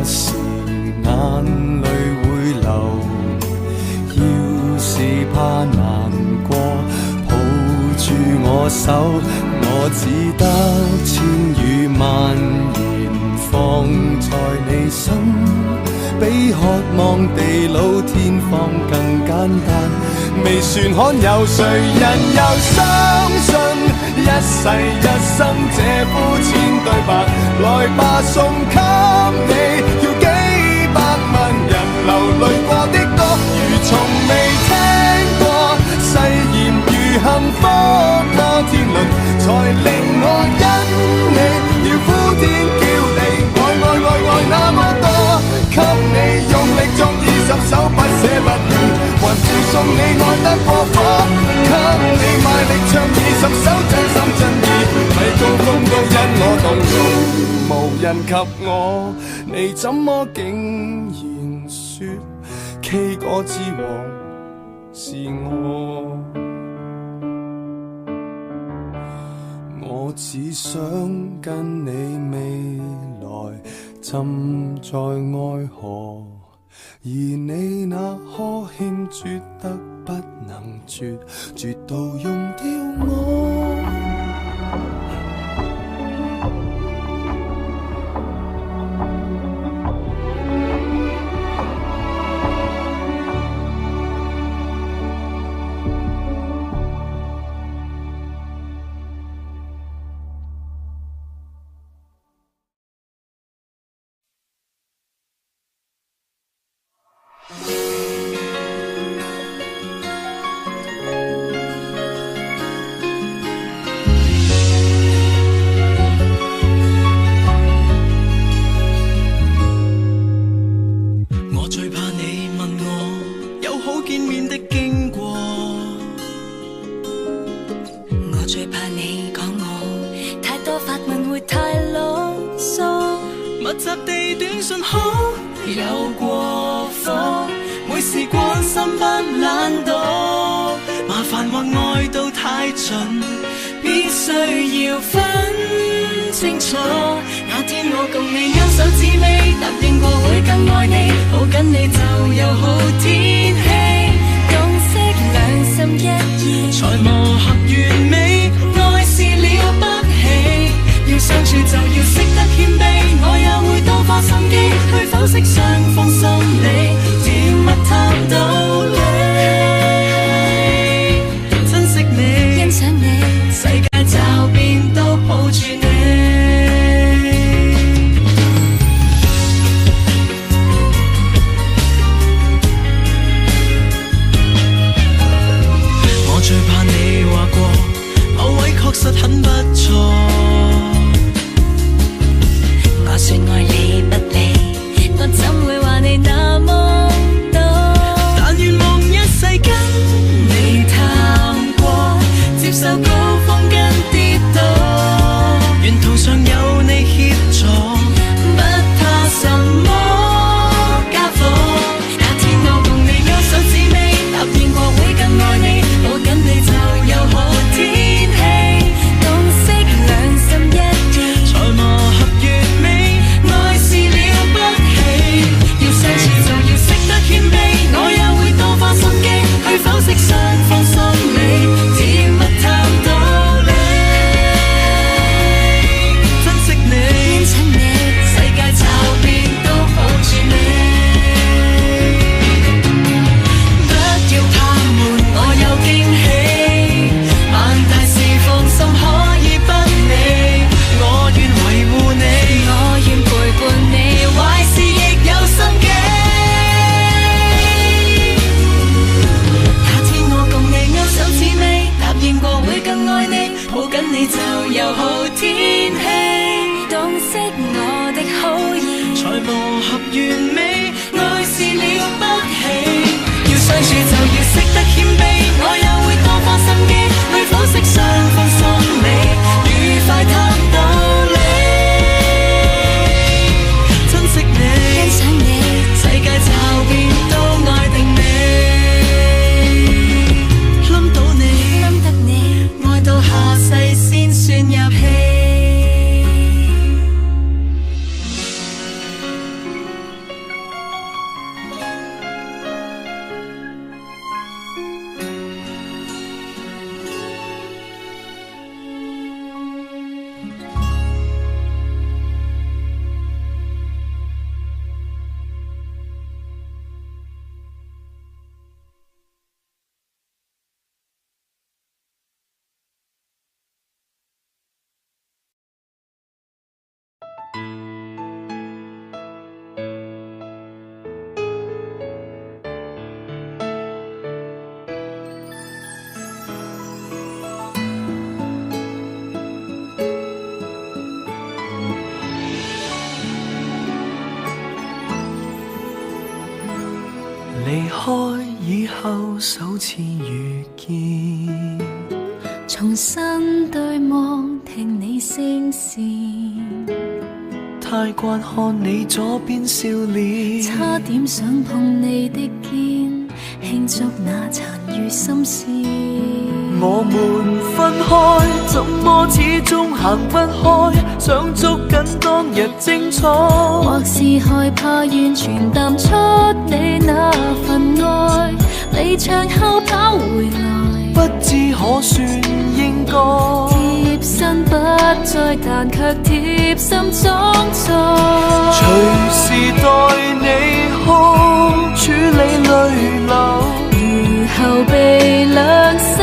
時，眼淚會流。要是怕難過，住我手，我只得千語萬言放在你身，比渴望地老天荒更簡單。未算罕有，誰人又相信一世一生這膚淺對白？來吧，送給你，要幾百萬人流淚過的歌，如從未聽過，誓言如幸福摩天輪，才令我因你要呼天叫地，愛那麼多，給你用力作20首不捨不棄，還附送你愛得過火，給你賣力唱20首真心真意，米高峰都因我動容，無人及我，你怎麼竟然說 K 歌之王是我？我只想跟你未來浸在愛河，而你那呵欠絕得不能絕，絕到用掉我。離開以後首次遇見，重新對望聽你聲線，太慣看你左邊笑臉，差點想碰你的肩，慶祝那殘餘心事。我們分開，怎麼只始終行不開，想捉緊當日精彩。或是害怕完全淡出你那份愛，離場後跑回來，不知可算應該貼身不再，但卻貼心裝載。隨時待你哭，處理淚流。如後備兩手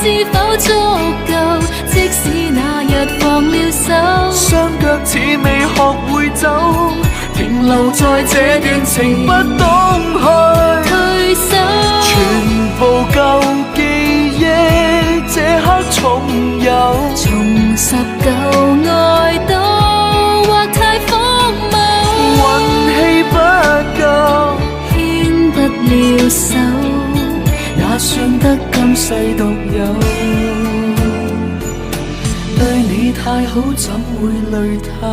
是否足夠？即使那日放了手，雙腳似未學會走，停留在這段情不懂去退手。全部舊記憶這刻重遊，重拾舊愛都或太荒謬，運氣不夠，牽不了手，也算得今世獨有。對你太好，怎會累透？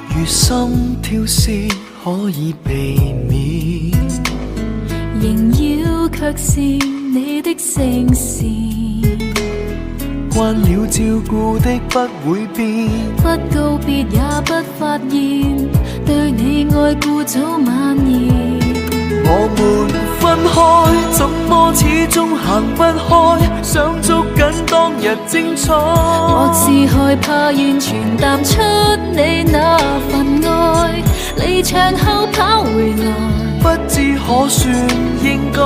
如心跳是可以避免，縈繞卻是你的聲線。慣了照顧的不會變，不告別也不發現，對你愛顧早蔓延。我們分開，怎麼始終行不開？想捉緊當日精彩，或是害怕完全淡出你那份愛，離場後跑回來，不知可算應該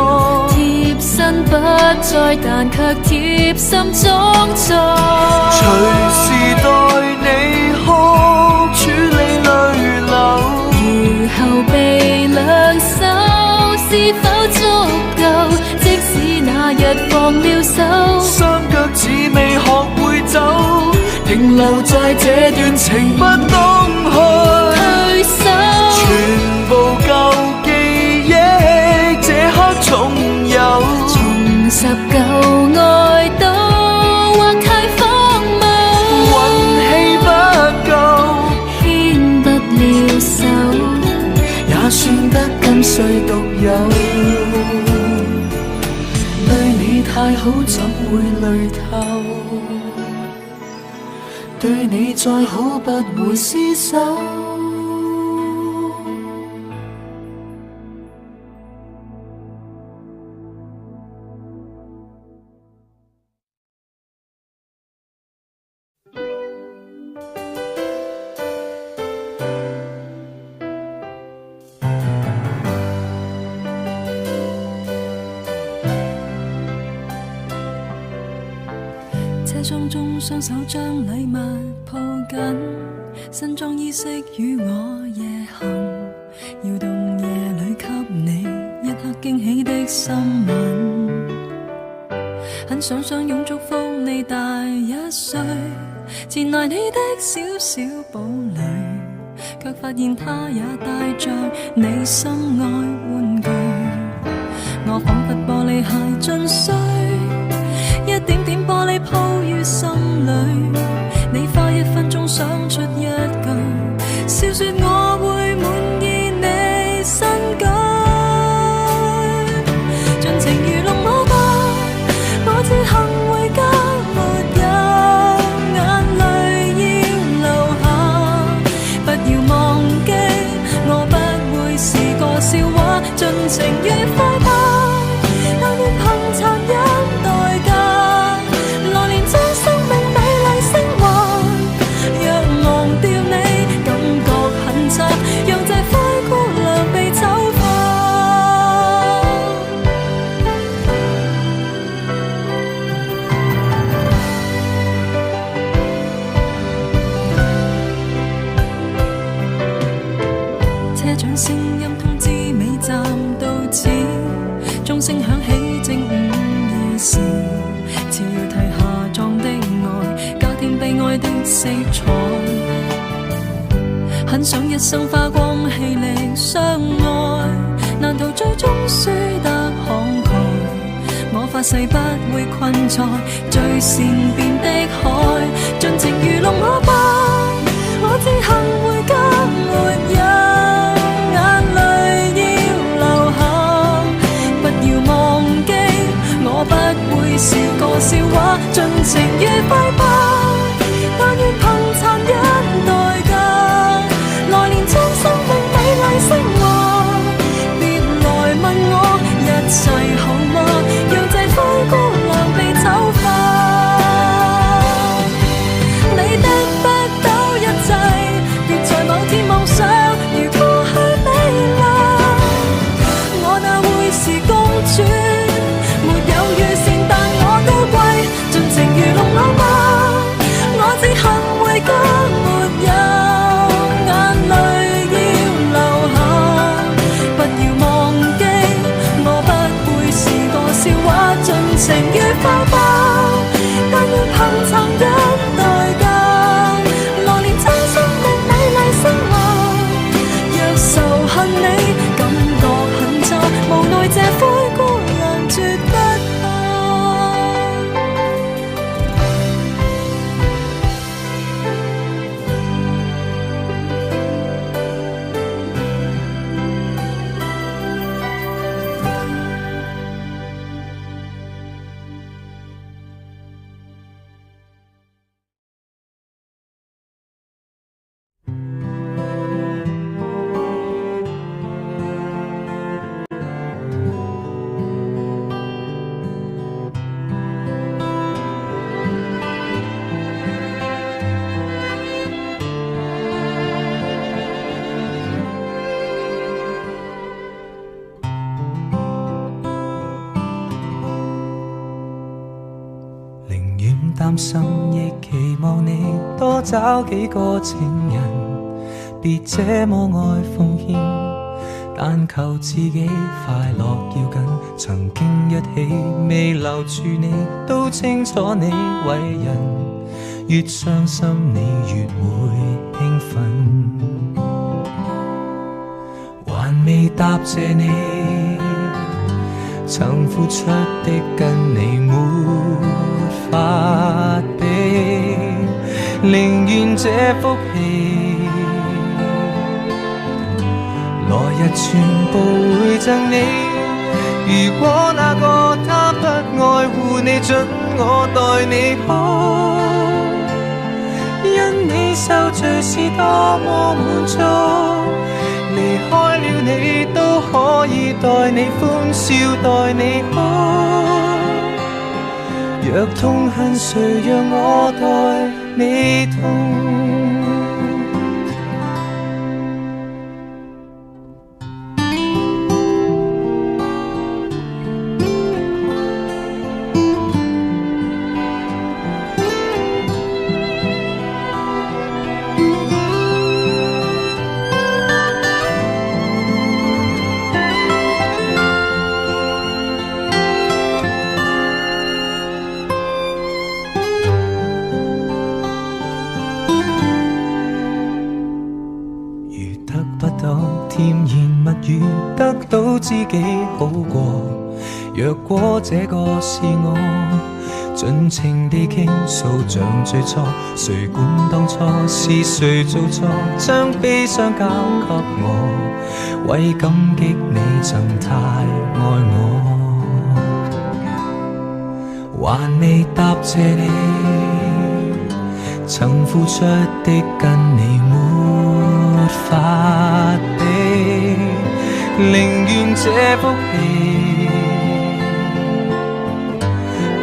貼身不再，但卻貼心裝載。隨時待你哭，處理淚流。如後備兩手是否足夠？即使那日放了手，雙腳似未學會走，停留在這段情不懂去退手。全部舊記憶這刻重遊，重拾舊愛都或太荒謬，運氣不夠，牽不了手，也算得今世獨有。對你太好，怎會累透？對你再好，不會廝守。車廂中雙手將禮物抱緊，新裝衣飾與我夜行，搖動夜裏給你一刻驚喜的心吻。很想擁祝福你大一歲，前來你的小小堡壘，卻發現他也帶着你心愛玩具。我彷彿玻璃鞋進水，一點點玻璃鋪於心裏，你花1分鐘想出一句，笑說我會滿意你新居，盡情愚弄我吧，我自行回家，沒有眼淚要流下，不要忘記我不會是個笑話，盡情愉快吧，但願憑殘忍代價，來年將生命美麗升華，若忘掉你感覺很差，讓這灰姑娘被醜化。車長聲音通知尾站到此，鐘聲響起正午夜時，似要題下葬的愛，加添悲哀的色彩。很想一生花光氣力相愛，難道最終輸得慷慨？我發誓不會困在最善變的海，盡情愚弄我吧，我自行回家，沒有眼淚笑話，盡情愉快吧。但願憑殘忍代價，來年將生命美麗昇華。別來問我一切好嗎？讓這灰姑娘被醜化。你的北斗一切，別在某天妄想，如過去美麗，我哪會是公主？沒有預算，但我高貴，盡情如龍浪吧。我只恨回家沒有眼淚要流下，不要忘記，我不會是個笑話，盡情愉快吧。但願憑殘忍代價，來年將生命美麗昇華。若仇恨你感覺很差，無奈這灰姑娘絕不怕。擔心亦期望你多找幾個情人，別這麼愛奉獻，但求自己快樂要緊。曾經一起未留住你，都清楚你為人，越傷心你越會興奮。還未答謝你曾付出的跟你沒法比，寧願這福氣來日全部會贈你。如果那個他不愛護你，准我待你好，因你受罪是多麼滿足，離開了你都可以待你歡笑待你好。若痛恨誰讓我代你痛，得到知己好過。若果這個是我，盡情地傾訴像最初，誰管當初是誰做錯，將悲傷交給我，為感激你曾太愛我。還未答謝你曾付出的跟你沒法比，寧願這福氣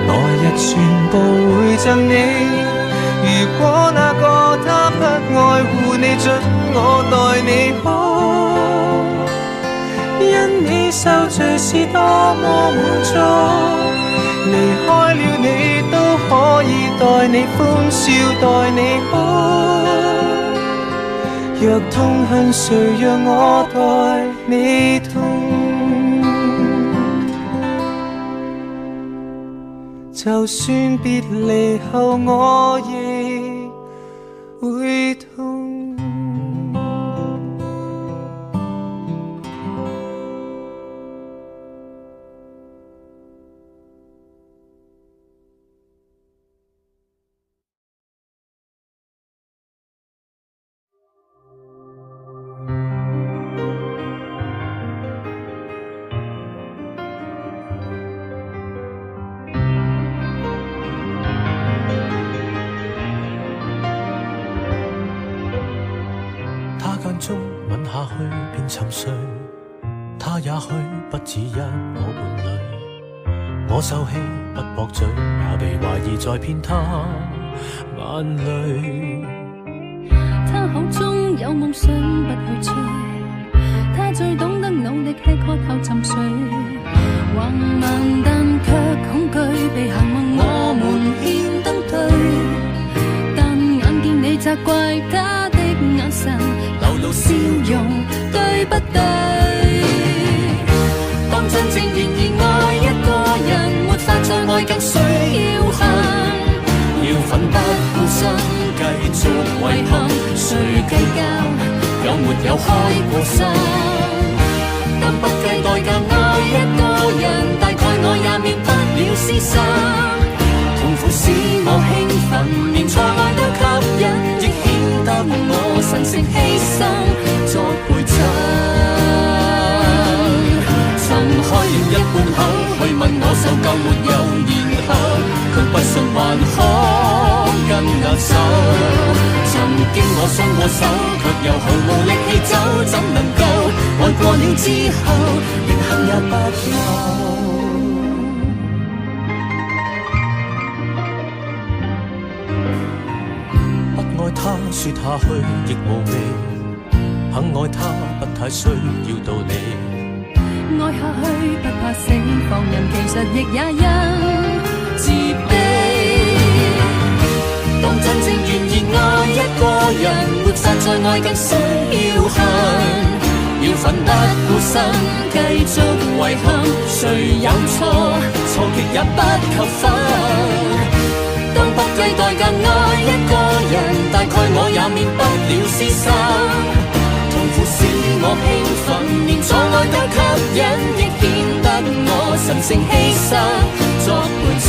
來日全部會贈你。如果那個他不愛護你，准我待你好，因你受罪是多麼滿足，離開了你都可以待你歡笑待你好。若痛恨誰讓我代你痛，就算別離後我亦會痛。沉睡，他也許不止一我伴侶。我受氣不駁嘴，也被懷疑在騙他眼淚。他口中有夢想不去追，他最懂得努力吃喝後沉睡，橫蠻但卻恐懼被行問我們顯登對，但眼見你責怪他的眼神，流露笑容，對不對？當真正願意愛一個人，沒法再愛更需要恨，要奮不顧身繼續遺憾，誰計較有沒有開過心？當不計代價愛一個人，大概我也免不了廝殺。痛苦使我興奮，連錯愛都吸引，亦顯得我神聖犧牲作陪襯。曾開了一半口去問我受夠沒有，然後卻不信還可跟握手。曾經我鬆過手，卻又毫無力氣走，怎能夠愛過了之後，連恨也不夠。不愛他說下去亦無味，肯愛他不太需要道理。愛下去不怕死，放任其實亦也因自卑。當真正願意愛一個人，沒法再愛更需要恨，要奮不顧身繼續遺憾，誰有錯，錯極也不扣分。當不計代價愛一個人，大概我也免不了廝殺。痛苦使我興奮，連錯愛都吸引，亦顯得我神聖犧牲作陪襯。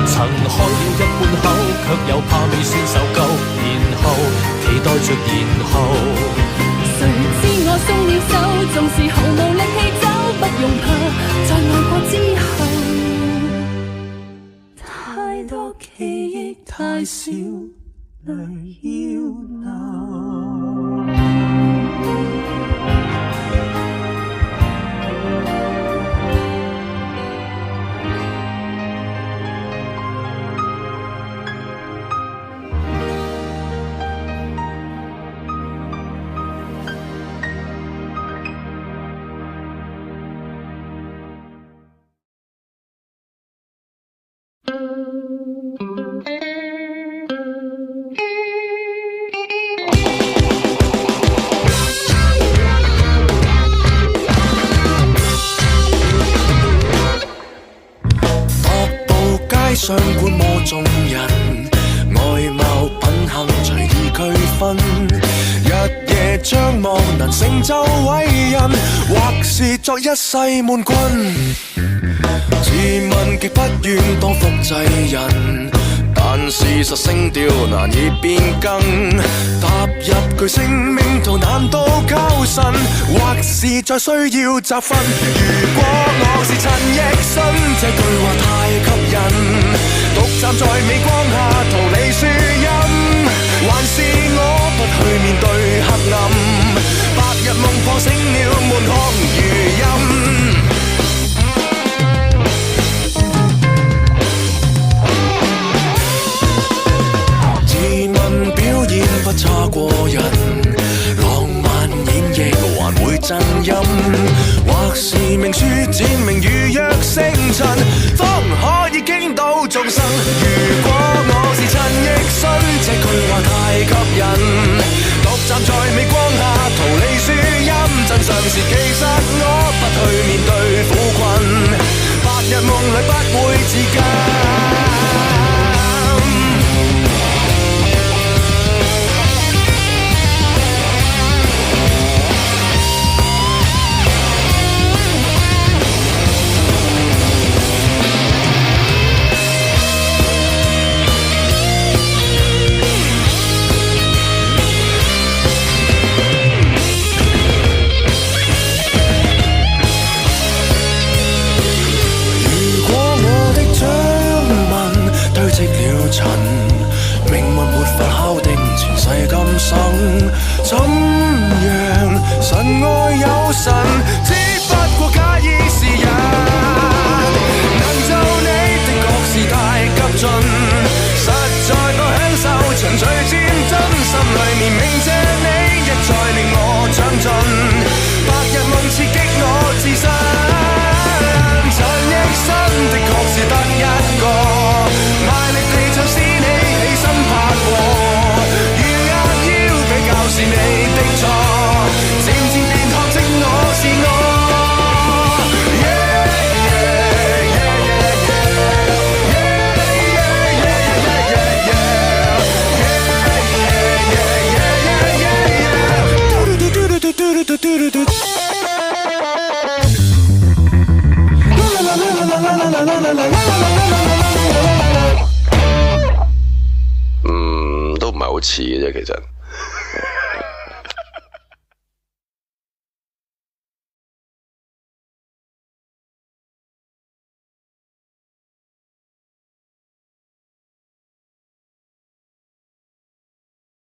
曾開了一半口，卻又怕未算受夠，然後期待着然後。誰知我鬆了手，縱是毫無力氣走，不容怕在愛過之後，太多記憶太少，淚要流。相觀摩眾人，外貌品行隨意區分，日夜張望能成就偉人，或是作一世悶棍。自問極不願當複製人，但事實聲調難以變更，踏入巨星命途難度構神，或是再需要集訓。如果我是陳奕迅，這句話太吸引，獨站在微光下逃離樹蔭，還是我不去面對黑暗，白日夢破醒了滿腔餘音。表演不差過人，浪漫演繹還會震音，或是命書展明如若星塵，方可以傾到眾生。如果我是陳奕迅，這句話太吸引，獨站在微光下逃離樹蔭，真相是其實我不去面對苦困，白日夢裏不會自禁。神，只不過假意是人。能做你的確是太急進，實在多享受循序漸進，心裏面銘謝你一再令我長進，白日夢刺激我自身，陳奕迅的確是得一個，賣力地唱使你起身拍和，如硬要比較是你的錯，漸漸便學識我是我。都唔係好似嘅啫，其實。